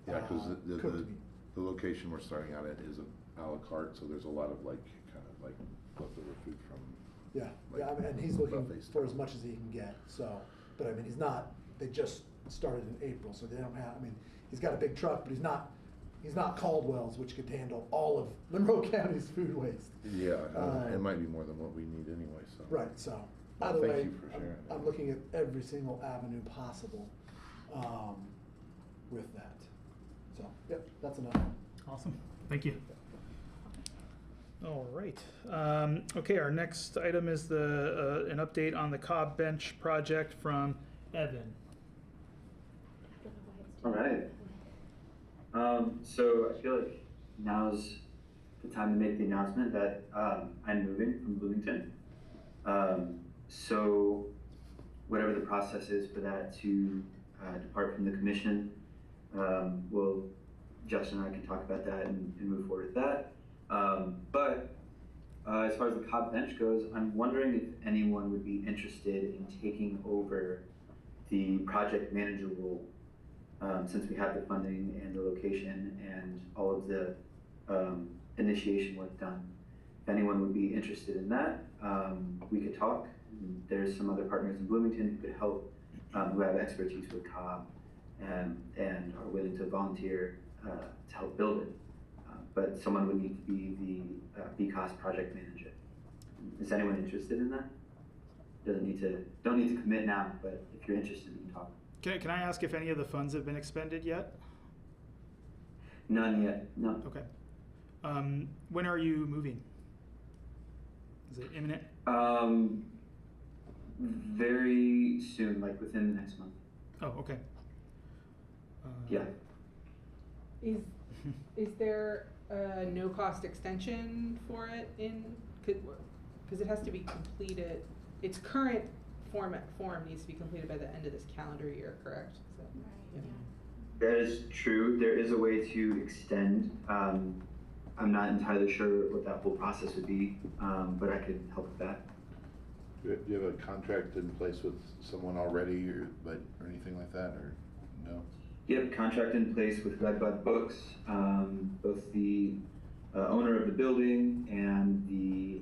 Yeah, because cooked meat. the location we're starting out at is a la carte, so there's a lot of kind of leftover food from. Yeah, like, I mean, and he's looking buffet for as style. much as he can get, so, but I mean, they just started in April, so they don't have, he's got a big truck, but he's not Caldwell's, which could handle all of Monroe County's food waste. Yeah, it might be more than what we need anyway, so. Right, so, either Thank way, you for sharing that. I'm looking at every single avenue possible, with that. So, yep, that's enough. Awesome, thank you. All right, okay, our next item is an update on the Cobb Bench project from Evan. All right. So I feel like now's the time to make the announcement that I'm moving from Bloomington. So whatever the process is for that to depart from the commission, Justin and I can talk about that and move forward with that. But as far as the Cobb bench goes, I'm wondering if anyone would be interested in taking over the project manager role, since we have the funding and the location and all of the initiation work done. If anyone would be interested in that, we could talk. There's some other partners in Bloomington who could help, who have expertise with Cobb and are willing to volunteer to help build it. But someone would need to be the BCOS project manager. Is anyone interested in that? Don't need to commit now, but if you're interested, we can talk. Can I ask if any of the funds have been expended yet? None yet, no. Okay. When are you moving? Is it imminent? Very soon, like within the next month. Oh, okay. Yeah. Is there a no-cost extension for it because it has to be completed, its current form needs to be completed by the end of this calendar year, correct? So, Right, yeah. That is true. There is a way to extend. I'm not entirely sure what that whole process would be, but I could help with that. Do you have a contract in place with someone already or anything like that, or no? Yep, contract in place with Redbud Books, both the owner of the building and the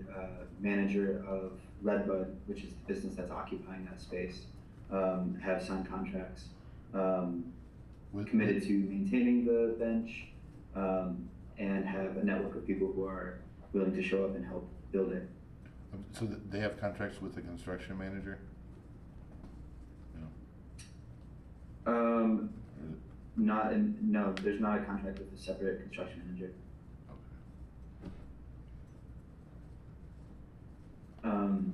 manager of Redbud, which is the business that's occupying that space, have signed contracts. Committed to maintaining the bench, and have a network of people who are willing to show up and help build it. So they have contracts with the construction manager? No. No, there's not a contract with a separate construction manager. Okay.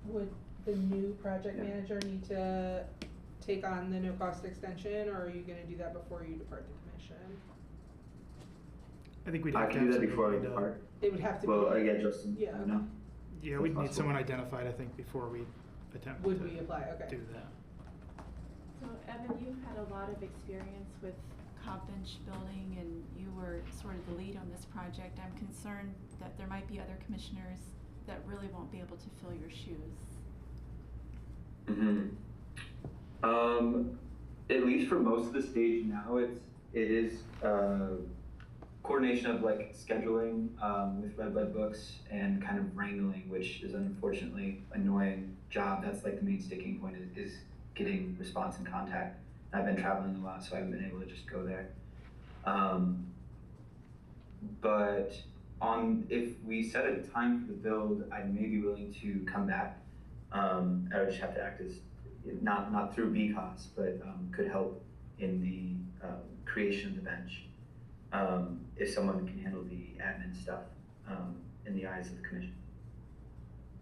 Would the new project manager need to take on the no-cost extension, or are you gonna do that before you depart the commission? I think we'd I have to can do have that before I somebody depart. It would have to Well, be. again, Justin, Yeah. I know. Yeah, we'd need Possible. someone identified, I think, before we attempt Would to we apply? Okay. do that. So Evan, you've had a lot of experience with Cobb Bench building and you were sort of the lead on this project. I'm concerned that there might be other commissioners that really won't be able to fill your shoes. At least for most of the stage now, it is coordination of like scheduling with Redbud Books and kind of wrangling, which is unfortunately annoying job. That's like the main sticking point is getting response and contact. I've been traveling a lot, so I haven't been able to just go there. But if we set a time for the build, I may be willing to come back. I would just have to act as not through BCOS, but could help in the creation of the bench. If someone can handle the admin stuff in the eyes of the commission.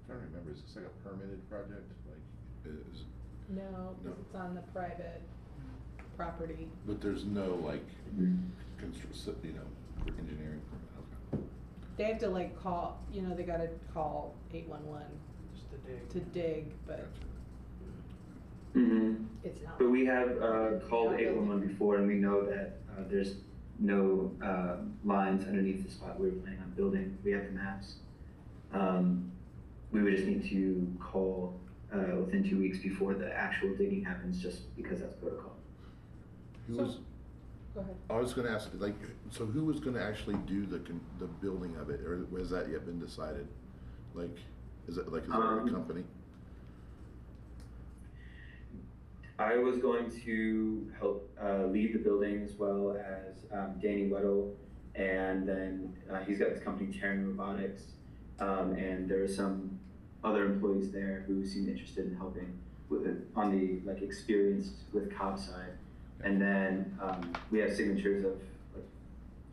I'm trying to remember, is this like a permitted project? Like, is No, because it's on the private property. but there's no like engineering permit. Okay. They have to like call, they gotta call 811 Just to dig. to dig, but it's not. But we have called 811 before, and we know that there's no lines underneath the spot we were planning on building. We have the maps. We would just need to call within 2 weeks before the actual digging happens, just because that's protocol. Who was? Go ahead. I was going to ask, like, so who was going to actually do the building of it, or has that yet been decided? Like, is there a company? I was going to help lead the building as well as Danny Weddle, and then he's got this company, Terran Robotics, and there are some other employees there who seemed interested in helping with it on the experienced with Cobb side. And then we have signatures of like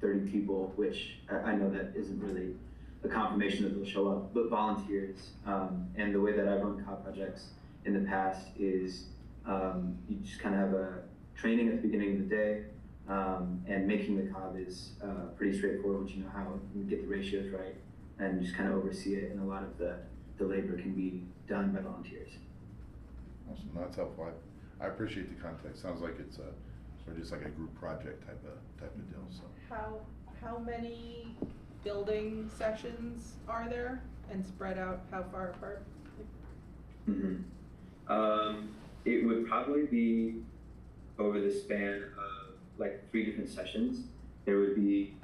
30 people, which I know that isn't really a confirmation that they'll show up, but volunteers. And the way that I've run Cobb projects in the past is you just kind of have a training at the beginning of the day, and making the Cobb is pretty straightforward once you know how you get the ratios right, and just kind of oversee it, and a lot of the labor can be done by volunteers. Awesome, that's helpful. I appreciate the context. Sounds like it's sort of just like a group project type of deal. So How many building sessions are there and spread out how far apart? It would probably be over the span of like 3 different sessions. There would be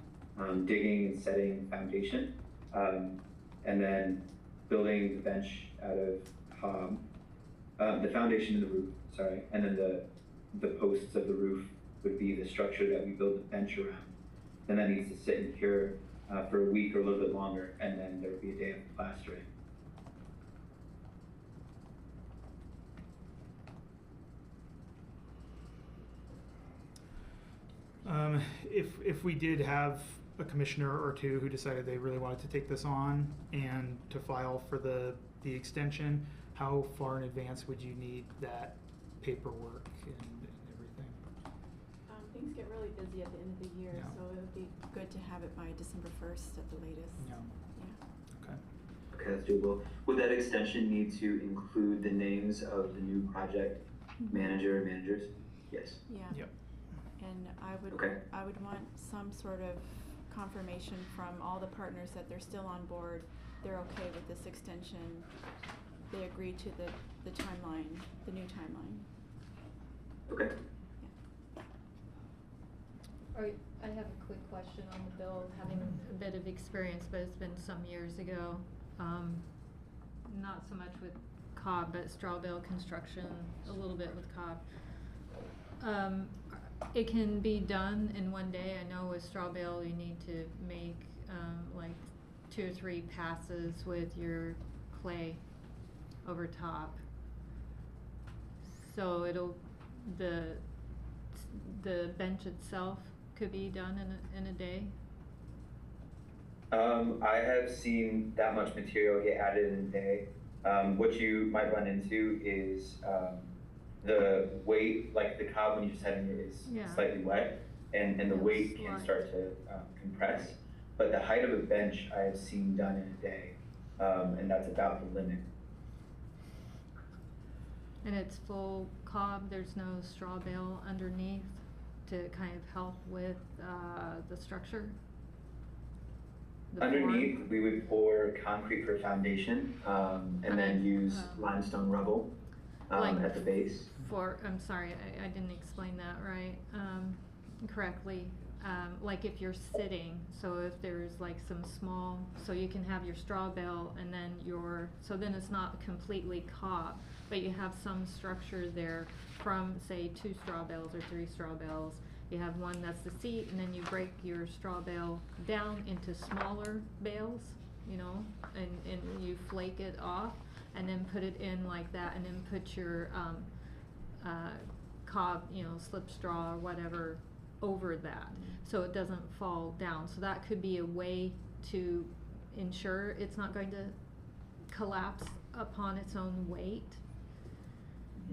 digging and setting foundation, and then building the bench out of hob, the foundation of the roof, sorry, and then the posts of the roof would be the structure that we build the bench around. Then that needs to sit and cure for a week or a little bit longer, and then there would be a day of plastering. If we did have a commissioner or two who decided they really wanted to take this on and to file for the extension, how far in advance would you need that paperwork and everything? Things get really busy at the end of the year, Yeah. so it would be good to have it by December 1st at the latest. Yeah. Yeah. Okay. Okay, that's doable. Would that extension need to include the names of the new project manager or managers? Yes. Yeah. Yep. And Okay. I would want some sort of confirmation from all the partners that they're still on board, they're okay with this extension, they agree to the timeline, the new timeline. Okay. I have a quick question on the build, having a bit of experience, but it's been some years ago. Not so much with Cobb, but straw bale construction, a little bit with Cobb. It can be done in one day. I know with straw bale you need to make like 2 or 3 passes with your clay over top. So the bench itself could be done in a day. I have seen that much material get added in a day. What you might run into is the weight, like the cob when you're setting it is slightly wet, and the It'll weight can slide. start to compress. But the height of a bench I have seen done in a day, and that's about the limit. And it's full cob, there's no straw bale underneath to kind of help with the structure? The Underneath, form? we would pour concrete for foundation, and then use limestone rubble Like at the base. I'm sorry, I didn't explain that right, correctly. Like if you're sitting, so if there's like some small, so you can have your straw bale and then so then it's not completely cob, but you have some structure there from say 2 straw bales or 3 straw bales. You have one that's the seat, and then you break your straw bale down into smaller bales, you know, and you flake it off, and then put it in like that, and then put your cob, you know, slip straw or whatever over that, so it doesn't fall down. So that could be a way to ensure it's not going to collapse upon its own weight.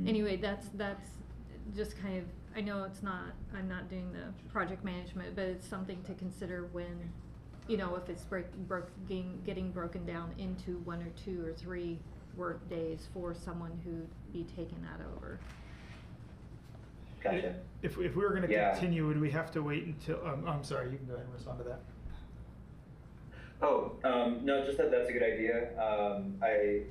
Anyway, that's just kind of, I know I'm not doing the project management, but it's something to consider when, you know, if it's getting broken down into 1 or 2 or 3 work days for someone who'd be taking that over. Gotcha. If we were going to Yeah. continue, would we have to wait until? I'm sorry. You can go ahead and respond to that. Oh, no, just that's a good idea. I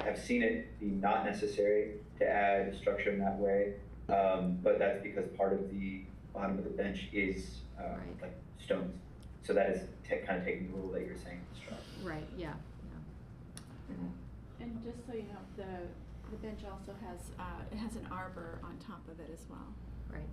have seen it be not necessary to add structure in that way, but that's because part of the bottom of the bench is Right. like stones. So that is kind of taking the rule that you're saying. Right, yeah. And just so you know, the bench also has, it has an arbor on top of it as well. Right.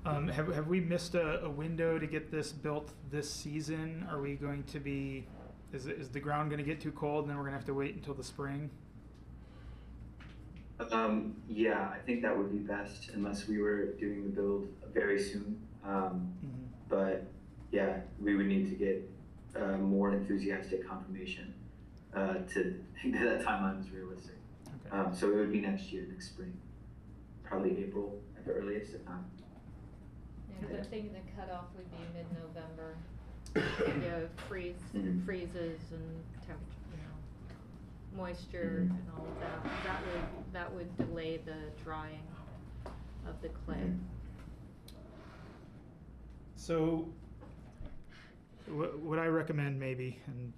So. Have we missed a window to get this built this season? Are we going to be? Is the ground going to get too cold, and then we're going to have to wait until the spring? Yeah, I think that would be best unless we were doing the build very soon. But yeah, we would need to get more enthusiastic confirmation to think that timeline is realistic. Okay. So it would be next year, next spring, probably April at the earliest, if not. Yeah, I think the cutoff would be mid-November. Freezes and temperature, you know, moisture and all of that. That would delay the drying of the clay. So, what I recommend maybe, and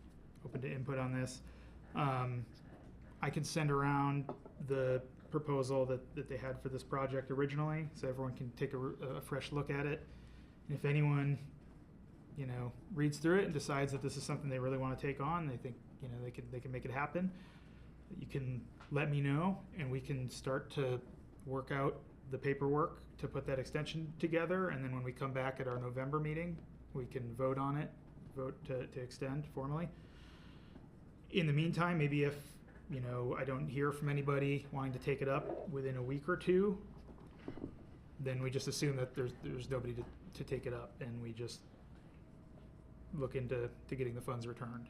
open to input on this, I can send around the proposal that they had for this project originally, so everyone can take a fresh look at it. And if anyone, reads through it and decides that this is something they really want to take on, they think, they can make it happen, you can let me know, and we can start to work out the paperwork to put that extension together, and then when we come back at our November meeting, we can vote on it, to extend formally. In the meantime, maybe if, I don't hear from anybody wanting to take it up within a week or two, then we just assume that there's nobody to take it up, and we just look into getting the funds returned.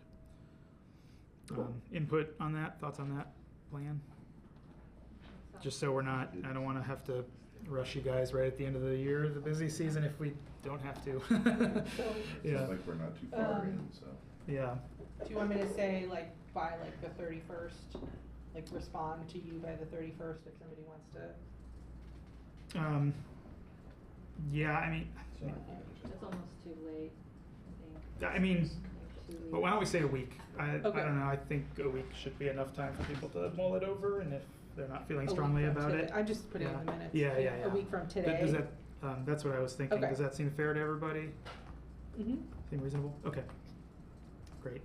Input on that, thoughts on that plan? Just so I don't want to have to rush you guys right at the end of the year, the busy season, if we don't have to. Yeah. Sounds like we're not too far in, so. Yeah. Do you want me to say by the 31st, respond to you by the 31st if somebody wants to? Yeah, I mean. It's almost too late, I think. I mean, Like 2 weeks. but why don't we say a week? I Okay. don't know, I think a week should be enough time for people to mull it over, and if they're not feeling A week strongly from about today. it. I just put it in Yeah. the minutes. Yeah. A week from today. Does that, that's what I was thinking. Okay. Does that seem fair to everybody? Mm-hmm. Seem reasonable? Okay. Great.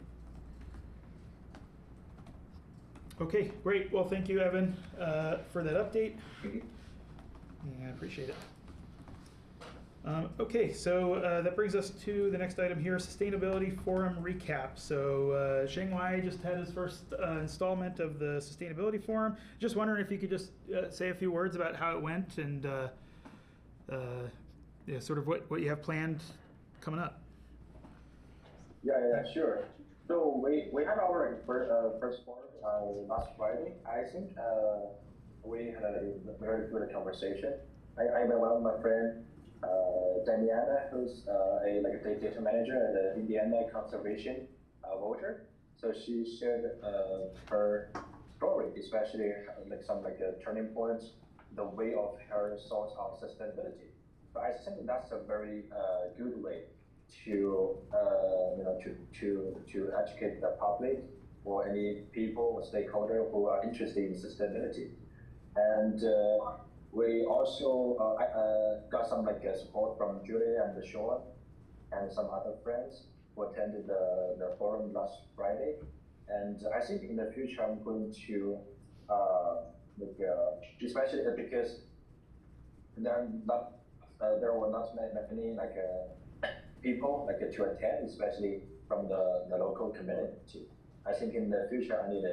Okay, great. Well, thank you, Evan, for that update. Yeah, I appreciate it. Okay, so that brings us to the next item here, Sustainability Forum recap. So Sheng Wai just had his first installment of the Sustainability Forum. Just wondering if you could just say a few words about how it went and sort of what you have planned coming up. Yeah, sure. So we had our first forum last Friday. I think we had a very good conversation. I met one of my friends, Damiana, who's a data manager at the Indiana Conservation Voter. So she shared her story, especially some turning points, the way of her thoughts on sustainability. So I think that's a very good way to to educate the public or any people or stakeholder who are interested in sustainability. And we also got some support from Julia and Sean and some other friends who attended the forum last Friday. And I think in the future I'm going to especially because there were not many people to attend, especially from the local community. I think in the future I need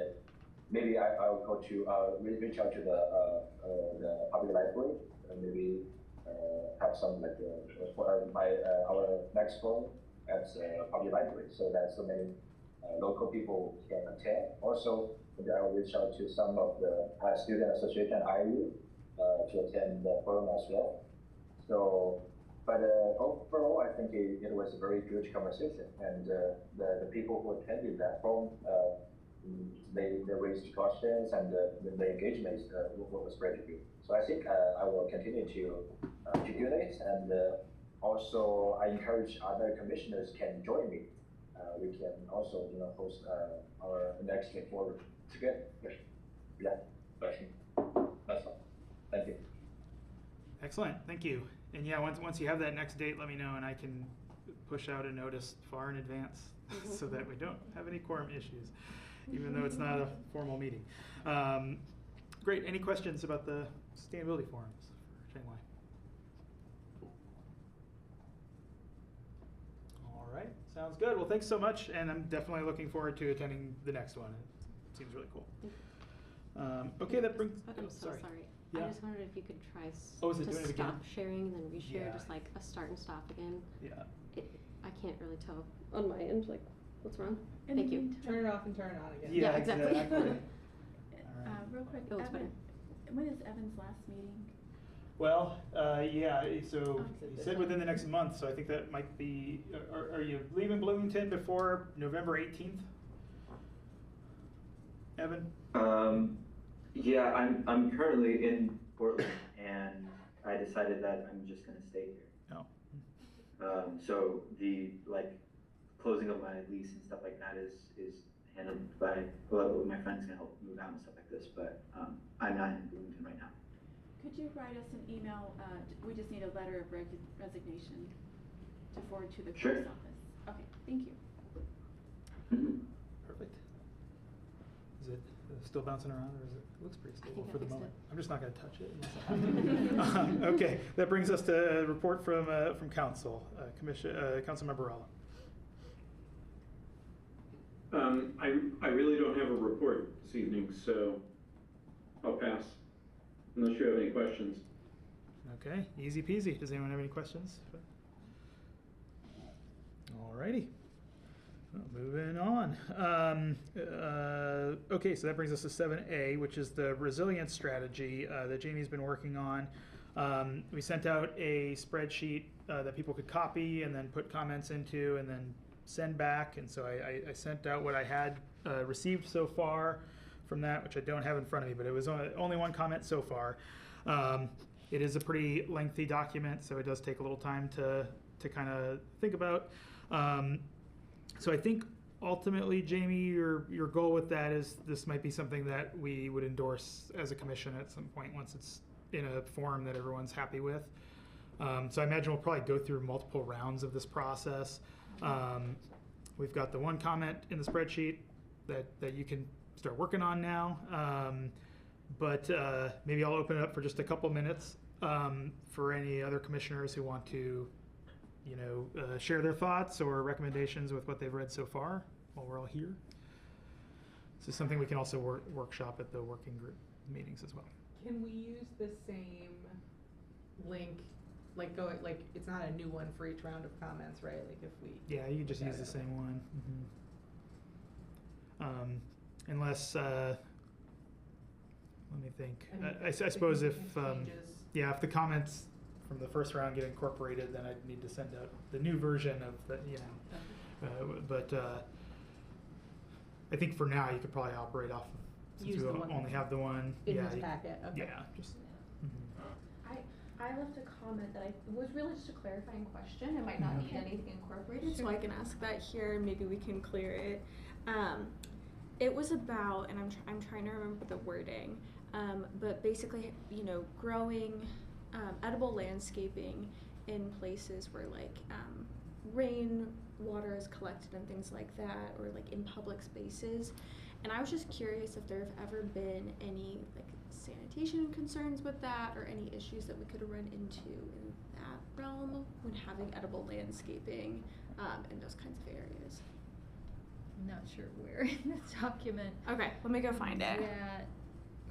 maybe I'll go to reach out to the public library and maybe have some our next forum at public library, so that so many local people can attend. Also, I'll reach out to some of the student association IU to attend the forum as well. So, but overall, I think it was a very good conversation, and the people who attended that forum, they raised questions, and the engagement was very good. So I think I will continue to do this, and also I encourage other commissioners can join me. We can also host our next forum together. Yeah, that's all. Thank you. Excellent, thank you. And yeah, once you have that next date, let me know, and I can push out a notice far in advance so that we don't have any quorum issues, even though it's not a formal meeting. Great, any questions about the sustainability forums for Sheng Wai? All right, sounds good. Well, thanks so much, and I'm definitely looking forward to attending the next one. It seems really cool. Okay, that brings. I'm so sorry. Yeah. I just wondered if you could try Oh, is it to doing it again? stop sharing and then reshare, Yeah. just like a start and stop again. Yeah. I can't really tell on my end, like, what's wrong. In Thank the you. meantime- Turn it off and turn it on again. Yeah, exactly. exactly. Real quick, Oh, it's Evan, when is Evan's last meeting? Well, yeah, so Oh, you said within the next month, so I think that might be, are you leaving Bloomington before November 18th? Evan? Yeah, I'm currently in Portland, and I decided that I'm just gonna stay here. No. So the closing of my lease and stuff like that is handled by my friends can help move out and stuff like this, but I'm not in Bloomington right now. Could you write us an email? We just need a letter of resignation to forward to the Sure. clerk's office. Okay, thank you. Mm-hmm. Perfect. Is it still bouncing around, or is it looks pretty stable I for the fixed moment? it. I'm just not going to touch it. Unless I okay, that brings us to a report from council. Councilmember Rella. I really don't have a report this evening, so I'll pass, unless you have any questions. Okay, easy peasy. Does anyone have any questions? Alrighty. Well, moving on. Okay, so that brings us to 7A, which is the resilience strategy that Jamie's been working on. We sent out a spreadsheet that people could copy and then put comments into and then send back. And so I sent out what I had received so far from that, which I don't have in front of me, but it was only one comment so far. It is a pretty lengthy document, so it does take a little time to kind of think about. So I think ultimately, Jamie, your goal with that is this might be something that we would endorse as a commission at some point once it's in a form that everyone's happy with. So I imagine we'll probably go through multiple rounds of this process. We've got the one comment in the spreadsheet that you can start working on now. But maybe I'll open it up for just a couple minutes for any other commissioners who want to share their thoughts or recommendations with what they've read so far while we're all here. This is something we can also workshop at the working group meetings as well. Can we use the same link, like it's not a new one for each round of comments, right? Like if we. Yeah, you can just use the same one. Mm-hmm. Unless, let me think. I suppose if if the comments from the first round get incorporated, then I'd need to send out the new version of the, but I think for now you could probably operate off, since we only have the one. In this packet, okay. Yeah, just. Mm-hmm. I left a comment that was really just a clarifying question. It might not need anything incorporated, so I can ask that here and maybe we can clear it. It was about, and I'm trying to remember the wording, but basically, growing edible landscaping in places where rain water is collected and things like that, or in public spaces. And I was just curious if there have ever been any sanitation concerns with that, or any issues that we could run into in that realm when having edible landscaping in those kinds of areas. I'm not sure where in the document. Okay, let me go find it. That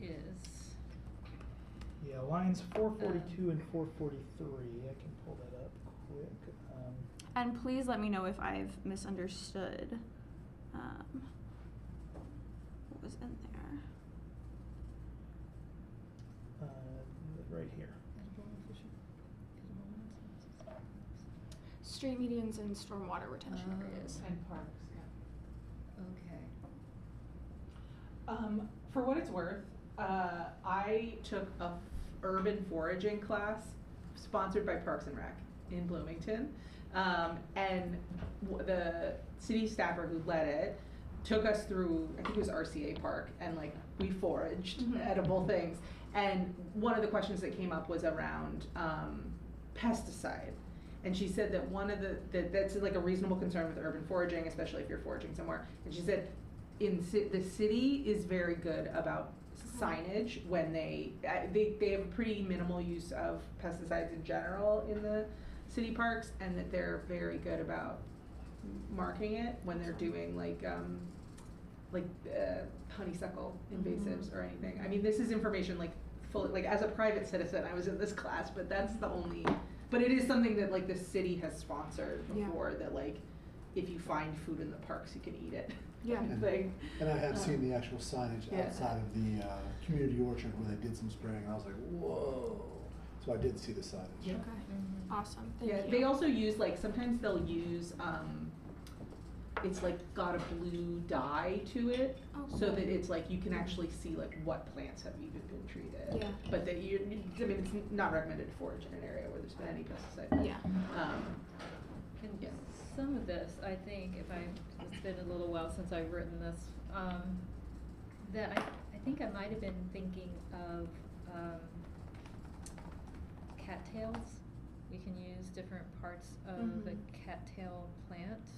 is. Yeah, lines 442 and 443. I can pull that up quick. And please let me know if I've misunderstood what was in there. Right here. Street medians and stormwater retention areas. And parks, yeah. Okay. For what it's worth, I took a urban foraging class sponsored by Parks and Rec in Bloomington, and the city staffer who led it took us through, I think it was RCA Park, and we foraged edible things. And one of the questions that came up was around pesticide. And she said that that's a reasonable concern with urban foraging, especially if you're foraging somewhere. And she said the city is very good about signage when they have pretty minimal use of pesticides in general in the city parks, and that they're very good about marking it when they're doing honeysuckle invasives or anything. I mean, this is information fully, as a private citizen, I was in this class, but that's the only, but it is something that the city has sponsored before, that if you find food in the parks, you can eat it. Yeah. And I had seen the actual signage outside of the community orchard where they did some spraying, and I was like, whoa. So I did see the signage. Okay. Awesome. Thank you. They also use sometimes they'll use it's got a blue dye to it, so that it's you can actually see what plants have even been treated. Yeah. But that it's not recommended to forage in an area where there's been any pesticide. Yeah. some of this, I think, it's been a little while since I've written this, that I think I might have been thinking of, cattails. We can use different parts of a cattail plant.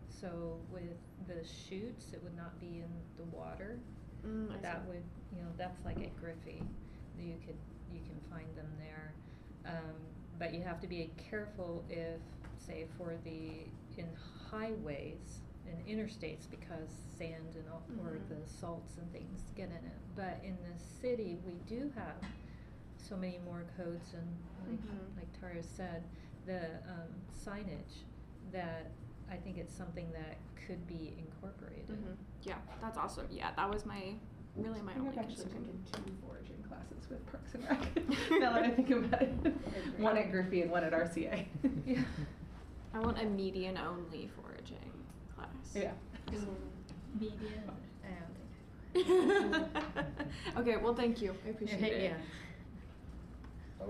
So with the shoots, it would not be in the water. That would, that's like at Griffey. You can find them there. But you have to be careful if, say, in highways and interstates, because sand and all, or the salts and things get in it. But in the city, we do have so many more codes, and like Tara said, the signage, that I think it's something that could be incorporated. Yeah, that's awesome. Yeah, that was really my only I've actually concern. taken 2 foraging classes with Parks and Rec. Now that I think about it, one at Griffey and one at RCA. Yeah. I want a median only foraging class. Yeah. Median Okay, well, thank you. I appreciate it. Yeah.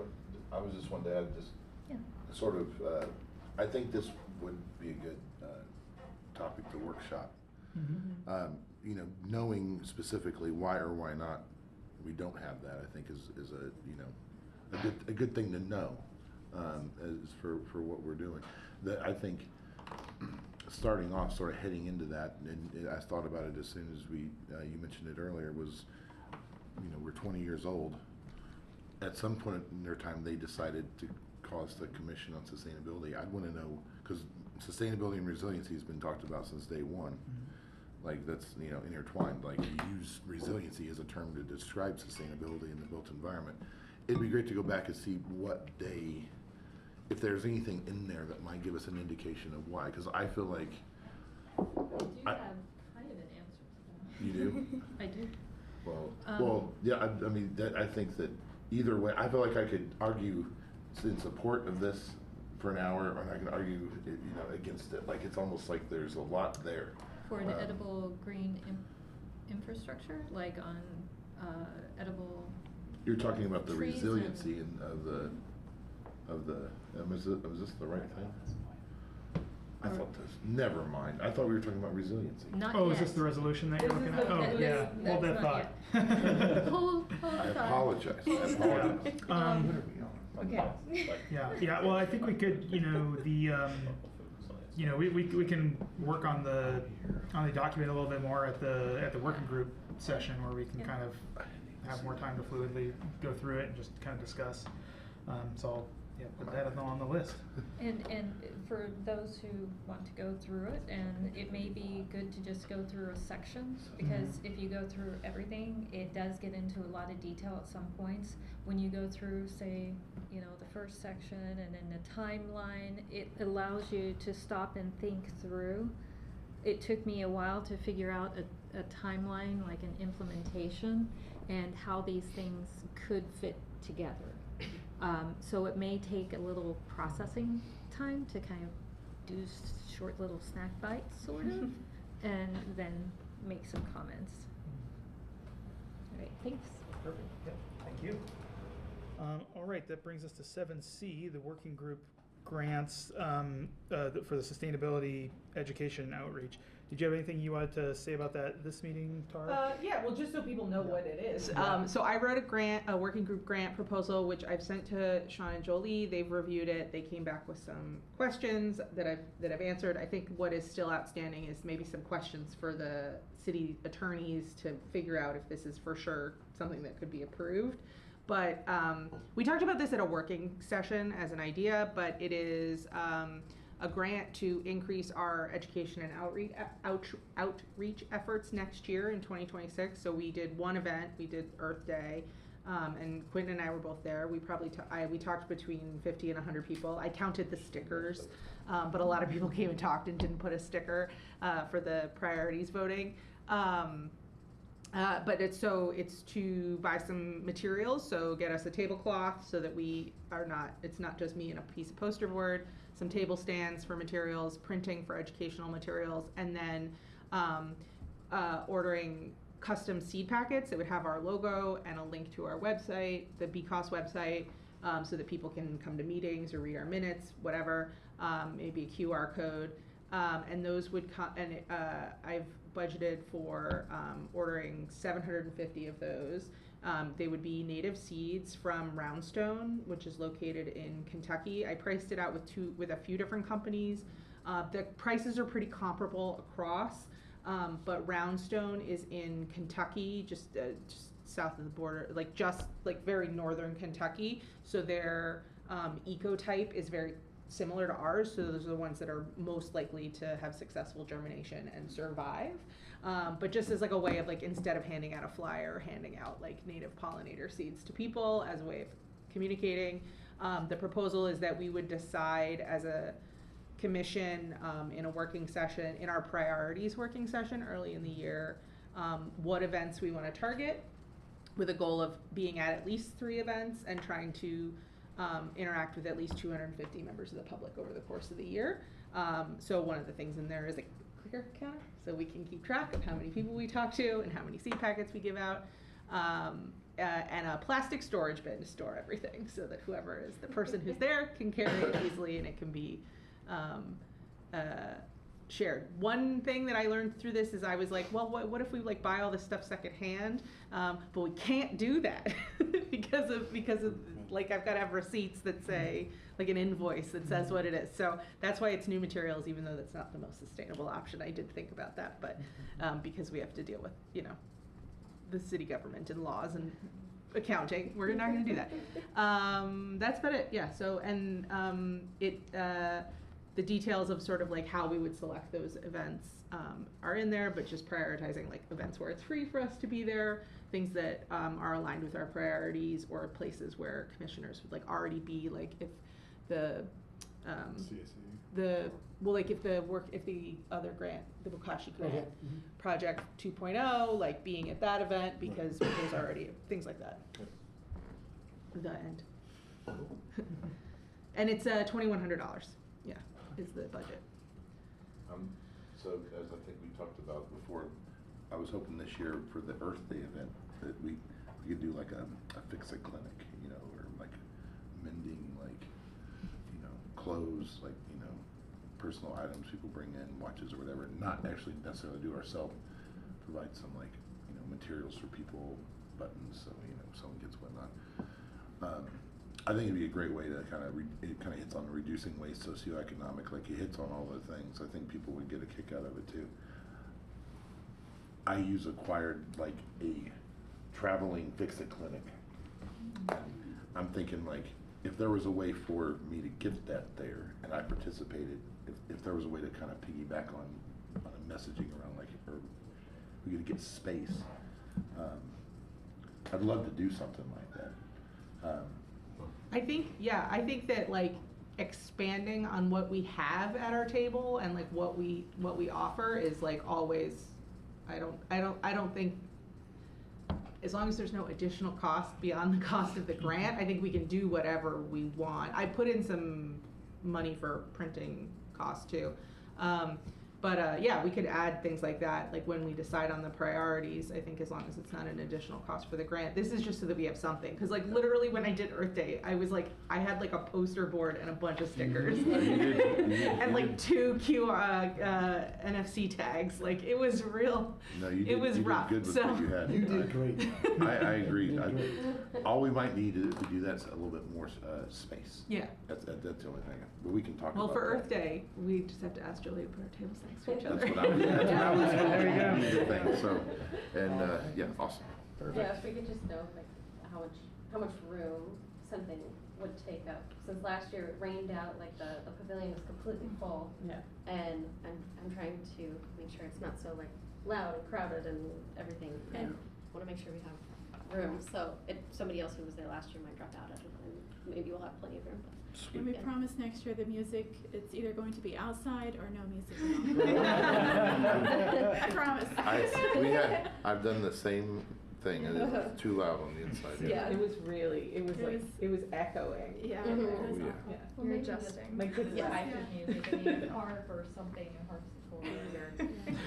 I was just wanting to add just Yeah. sort of, I think this would be a good topic to workshop. Knowing specifically why or why not we don't have that, I think is a good thing to know as for what we're doing. That I think starting off, sort of heading into that, and I thought about it as soon as you mentioned it earlier, was we're 20 years old. At some point in their time, they decided to call us the Commission on Sustainability. I'd want to know, because sustainability and resiliency has been talked about since day one. Like that's intertwined. Like you use resiliency as a term to describe sustainability in the built environment. It'd be great to go back and see if there's anything in there that might give us an indication of why. Because I feel like I do have kind of an answer to that. You do. I do. Well, yeah. I mean, I think that either way, I feel like I could argue in support of this for an hour, or I can argue, against it. Like it's almost like there's a lot there. For an edible green infrastructure, like on edible. You're talking about the trees resiliency of the. Was this the right thing? I thought this. Never mind. I thought we were talking about resiliency. Not Oh, yet. is this the resolution that you're This looking is at? the- Oh, this- yeah. Hold that's that not thought. Hold I the thought. apologize. Okay. Yeah. Well, I think we could, we can work on the document a little bit more at the working group session, where we can kind of have more time to fluidly go through it and just kind of discuss. So I'll put that on the list. And for those who want to go through it, and it may be good to just go through a section, because if you go through everything, it does get into a lot of detail at some points. When you go through, say, the first section and then the timeline, it allows you to stop and think through. It took me a while to figure out a timeline, like an implementation, and how these things could fit together. So it may take a little processing time to kind of do short little snack bites, sort of, and then make some comments. All right, thanks. Perfect. Yep. Thank you. All right, that brings us to 7C, the working group grants for the sustainability education outreach. Did you have anything you wanted to say about this meeting, Tara? Yeah, well, just so people know what it is. So I wrote a working group grant proposal, which I've sent to Sean and Jolie. They've reviewed it. They came back with some questions that I've answered. I think what is still outstanding is maybe some questions for the city attorneys to figure out if this is for sure something that could be approved. But we talked about this at a working session as an idea, but it is a grant to increase our education and outreach efforts next year in 2026. So we did one event, we did Earth Day, and Quentin and I were both there. We probably we talked between 50 and 100 people. I counted the stickers, but a lot of people came and talked and didn't put a sticker for the priorities voting. But it's to buy some materials, so get us a tablecloth so that it's not just me and a piece of poster board, some table stands for materials, printing for educational materials, and then ordering custom seed packets that would have our logo and a link to our website, the BCOS website, so that people can come to meetings or read our minutes, whatever, maybe a QR code. And those would come, and I've budgeted for ordering 750 of those. They would be native seeds from Roundstone, which is located in Kentucky. I priced it out with a few different companies. The prices are pretty comparable across, but Roundstone is in Kentucky, just south of the border, just very northern Kentucky. So their ecotype is very similar to ours, so those are the ones that are most likely to have successful germination and survive. But just as a way of instead of handing out a flyer, handing out native pollinator seeds to people as a way of communicating. The proposal is that we would decide as a commission in a working session, in our priorities working session early in the year, what events we want to target, with a goal of being at least 3 events and trying to interact with at least 250 members of the public over the course of the year. So one of the things in there is a clicker counter, so we can keep track of how many people we talk to and how many seed packets we give out, and a plastic storage bin to store everything, so that whoever is the person who's there can carry it easily and it can be shared. One thing that I learned through this is I was well, what if we buy all this stuff secondhand? But we can't do that because of I've got to have receipts that say an invoice that says what it is. So that's why it's new materials, even though that's not the most sustainable option. I did think about that, but because we have to deal with the city government and laws and accounting, we're not going to do that. That's about it. Yeah. So and the details of how we would select those events are in there, but just prioritizing events where it's free for us to be there, things that are aligned with our priorities, or places where commissioners would already be, if the if the other grant, the Bokashi grant project 2.0, being at that event because there's already things like that. The end. And it's $2,100. Yeah, is the budget. So as I think we talked about before, I was hoping this year for the Earth Day event that we could do a fix-it clinic, or mending, clothes, personal items people bring in, watches or whatever, not actually necessarily do ourselves, provide some materials for people, buttons, so someone gets whatnot. I think it'd be a great way to it kind of hits on reducing waste, socioeconomic, it hits on all the things. I think people would get a kick out of it too. I acquired a traveling fix-it clinic. I'm thinking if there was a way for me to get that there and I participated, if there was a way to kind of piggyback on a messaging around or we could get space, I'd love to do something like that. I think that expanding on what we have at our table and what we offer is always, I don't think, as long as there's no additional cost beyond the cost of the grant, I think we can do whatever we want. I put in some money for printing costs too. But yeah, we could add things like that, when we decide on the priorities, I think, as long as it's not an additional cost for the grant. This is just so that we have something. Because literally when I did Earth Day, I was I had a poster board and a bunch of stickers. And 2 NFC tags. It was real, no, you did, it was you rough. Did good with so. what you had. You did great. I agree. All we might need to do that's a little bit more space. Yeah. That's the only thing. But we can talk about Well, for that. Earth Day, we just have to ask Julie to put our tables next to each other. That's what I was There you hoping to think. So, and yeah, awesome. Yeah, if we could just know how much room something would take up. Since last year it rained out, the pavilion was completely full. Yeah. And I'm trying to make sure it's not so loud and crowded and everything. And want to make sure we have room. So somebody else who was there last year might drop out of it, and maybe we'll have plenty of room. And we promise next year the music, it's either going to be outside or no music at all. I promise. I've done the same thing, and it was too loud on the inside. Yeah, it was really, it was It like, was- it was echoing. Yeah. Mhm. it was Oh, yeah. awful. Yeah. Well, You're maybe adjusting. My kids Yeah, laugh. I should music, I need a harp or something, a harpsichord or.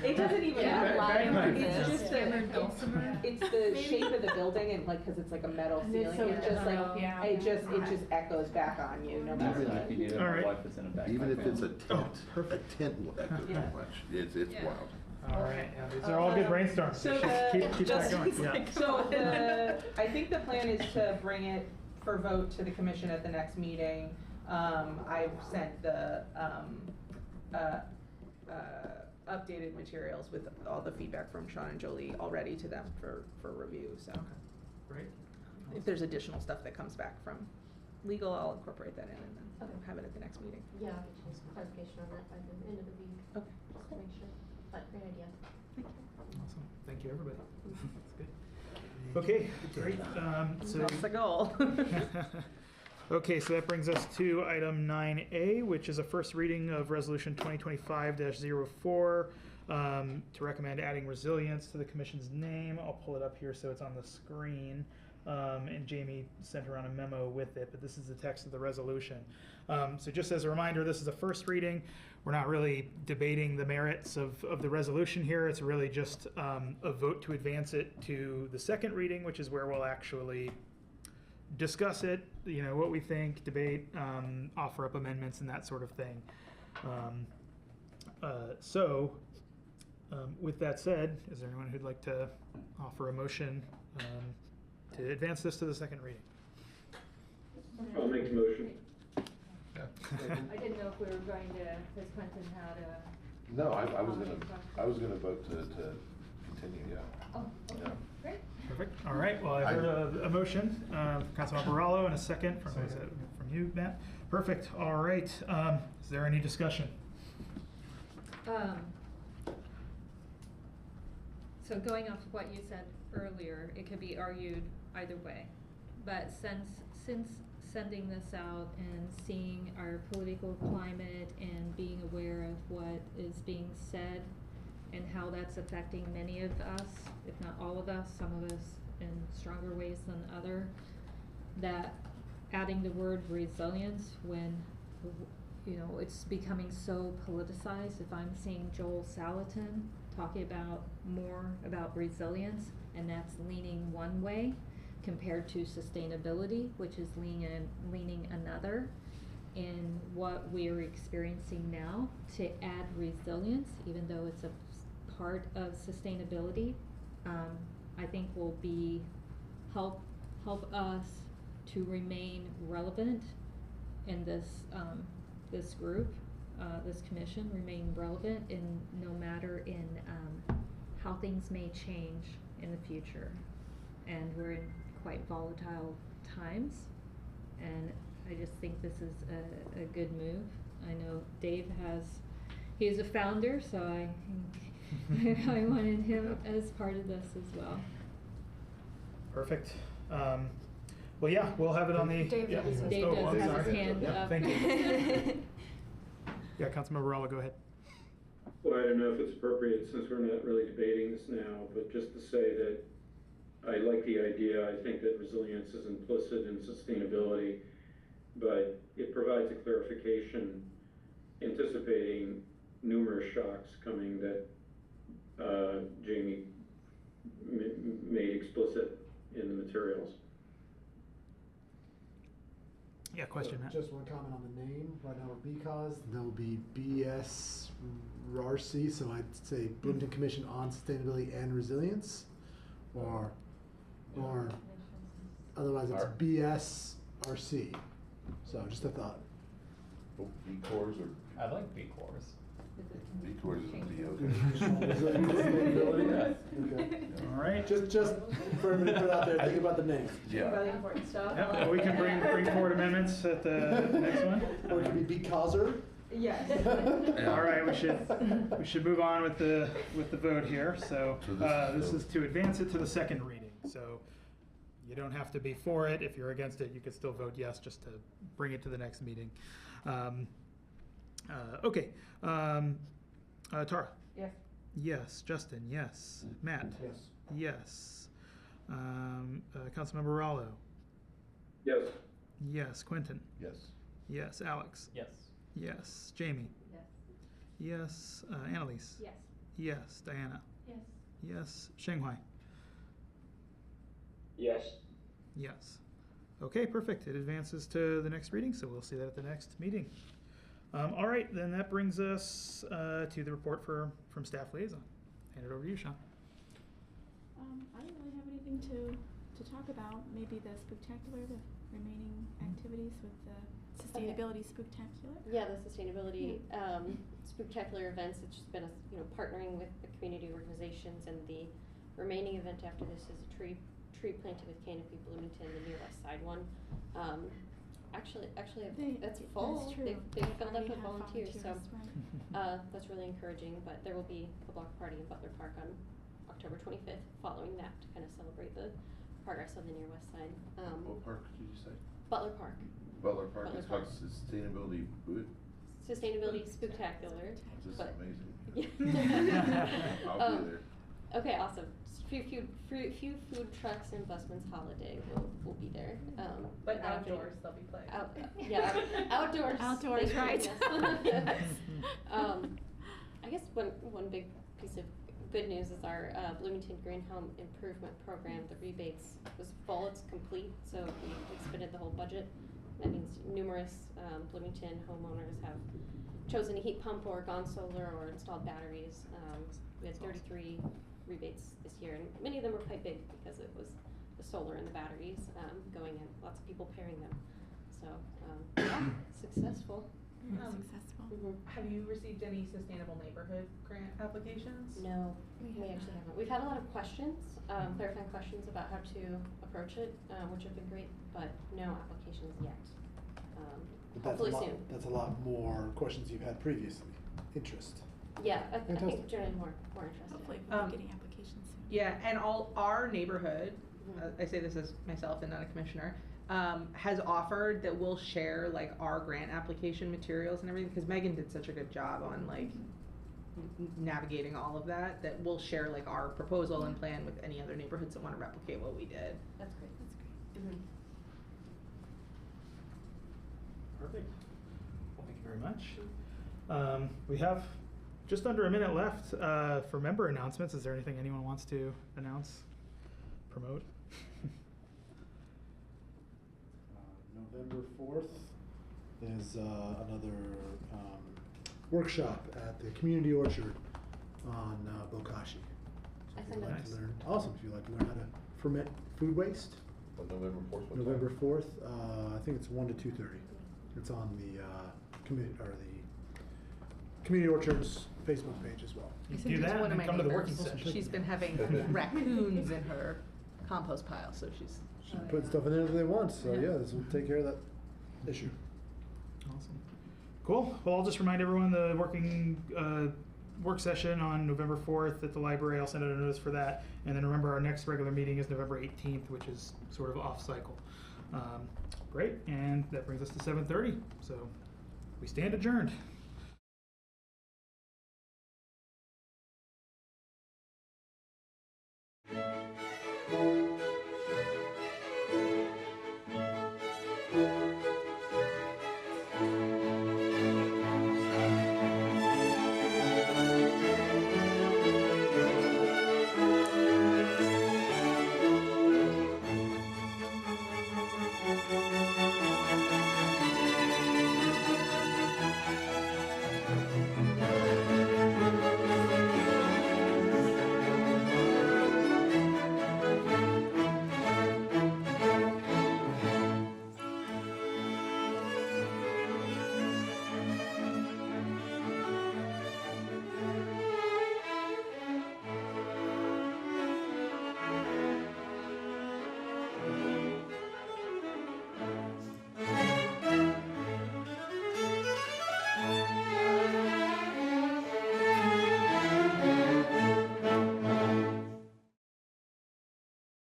It doesn't even Yeah, matter. bagpipes. It's just the, Hammered dulcimer. it's the shape of the building and like, cause it's like a metal And it's ceiling, so it's just like, metal, yeah. it just echoes back on you no matter Even what. If you need it, All my right. wife is in a bagpipe Even if band. it's a tent, a perfect. tent will echo Yeah. that much. It's Yeah. wild. All right, yeah, these are all good brainstorms. So We should the- keep that just- going. Yeah. So I think the plan is to bring it for vote to the commission at the next meeting. I've sent the, updated materials with all the feedback from Sean and Jolie already to them for review, so. Great. If there's additional stuff that comes back from legal, I'll incorporate that in and then Okay. have it at the next meeting. Yeah, I'll get you some clarification on that by the end of the week, Okay. just to make sure, but great idea. Awesome. Thank you, everybody. That's good. Okay, great. So That's the goal. Okay, so that brings us to item 9A, which is a first reading of Resolution 2025-04 to recommend adding resilience to the commission's name. I'll pull it up here so it's on the screen. And Jamie sent around a memo with it, but this is the text of the resolution. So just as a reminder, this is a first reading. We're not really debating the merits of the resolution here. It's really just a vote to advance it to the second reading, which is where we'll actually discuss it, you know, what we think, debate, offer up amendments and that sort of thing. With that said, is there anyone who'd like to offer a motion to advance this to the second reading? I'll make the motion. I didn't know if we were going to, because Quentin had a. No, I was gonna vote to continue, yeah. Oh, okay, Yeah. great. Perfect. All right. Well, I heard a motion from Councilmember Barallo and a second from you, Matt. Perfect. All right. Is there any discussion? So going off of what you said earlier, it could be argued either way. But since sending this out and seeing our political climate and being aware of what is being said and how that's affecting many of us, if not all of us, some of us in stronger ways than other, that adding the word resilience when, you know, it's becoming so politicized. If I'm seeing Joel Salatin talking about more about resilience, and that's leaning one way compared to sustainability, which is leaning another, in what we're experiencing now, to add resilience, even though it's a part of sustainability, I think will be help us to remain relevant in this this group, this commission, remain relevant in no matter in how things may change in the future, and we're in quite volatile times, and I just think this is a good move. I know Dave he's a founder, so I wanted him as part of this as well. Perfect. Well, yeah, we'll have it on the. Dave yeah. does have Dave does have sorry. his hand Yeah, up. Thank you. Yeah, Councilmember Barallo, go ahead. Well, I don't know if it's appropriate since we're not really debating this now, but just to say that I like the idea. I think that resilience is implicit in sustainability, but it provides a clarification anticipating numerous shocks coming that Jamie made explicit in the materials. Yeah, question, Matt. Just one comment on the name. Right now we're BCAS, that will be BSRC, so I'd say Bloomington Commission on Sustainability and Resilience, or otherwise it's BSRC. So just a thought. Oh, B cores or I like B cores. B cores is B, Sustainability? Okay. All right. Just for everybody to put it out there, think about the name. Yeah. Really important stuff. Yep, well, we can bring forward amendments at the next one. Or it could be BCASer. Yes. All right, we should move on with the vote here. So this is to advance it to the second reading. So you don't have to be for it. If you're against it, you could still vote yes, just to bring it to the next meeting. Okay. Tara. Yes. Yes. Justin. Yes. Matt. Yes. Yes. Councilmember Rallo. Yes. Yes. Quentin. Yes. Yes. Alex. Yes. Yes. Jamie. Yes. Yes. Annalise. Yes. Yes. Diana. Yes. Yes. Shanghai. Yes. Yes. Okay, perfect. It advances to the next reading, so we'll see that at the next meeting. All right, then that brings us to the report from staff liaison. Hand it over to you, Sean. I don't really have anything to talk about. Maybe the spooktacular, the remaining activities with the sustainability spooktacular. Yeah, the sustainability spectacular events. It's just been partnering with the community organizations, and the remaining event after this is a tree planted with canopy Bloomington, the near west side one. Actually, that's full. That's true. They've filled up Already with have volunteers, so right. that's really encouraging. But there will be a block party in Butler Park on October 25th. Following that, to kind of celebrate the progress on the near west side. What park did you say? Butler Park. Butler Park. Butler It's Park. called Sustainability Boot. Sustainability Spooktacular. This is But- amazing. I'll be there. Okay, awesome. Few food trucks and busman's holiday will be there. But and then outdoors, they'll be playing. Outdoors. Outdoors, thank you, right. yes. I guess one big piece of good news is our Bloomington Green Home Improvement Program. The rebates was full, it's complete, so we expended the whole budget. That means numerous Bloomington homeowners have chosen a heat pump or gone solar or installed batteries. We had 33 rebates this year, and many of them were quite big because it was the solar and the batteries going in. Lots of people pairing them. So, yeah, successful. Very successful. Mm-hmm. Have you received any sustainable neighborhood grant applications? No, we We actually haven't. haven't. We've had a lot of questions, clarifying questions about how to approach it, which have been great, but no applications yet. But that's Hopefully a lot, soon. that's a lot more questions you've had previously. Interest. Yeah, I think Fantastic. generally more interested. Hopefully we'll be getting applications soon. Yeah, and all our neighborhood, Mhm. I say this as myself and not a commissioner, has offered that we'll share like our grant application materials and everything, because Megan did such a good job on like navigating all of that, that we'll share like our proposal and plan with any other neighborhoods that want to replicate what we did. That's great. That's great. Mm-hmm. Perfect. Well, thank you very much. We have just under a minute left for member announcements. Is there anything anyone wants to announce, promote? November 4th is another workshop at the Community Orchard on Bokashi. So I if think you'd like that's to learn, awesome, if you'd like to learn how to ferment food waste, On November 4th. what November time? 4th, I think it's 1 to 2:30. It's on the Community Orchard's Facebook page as well. You I do sent it that to one and of then my come to the working neighbors. session. She's been having raccoons in her compost pile, so she's. She can put stuff in there that they want, so Yeah. yeah, this will take care of that issue. Awesome. Cool. Well, I'll just remind everyone the work session on November 4th at the library. I'll send out a notice for that. And then remember, our next regular meeting is November 18th, which is sort of off cycle. Great. And that brings us to 7:30. So we stand adjourned.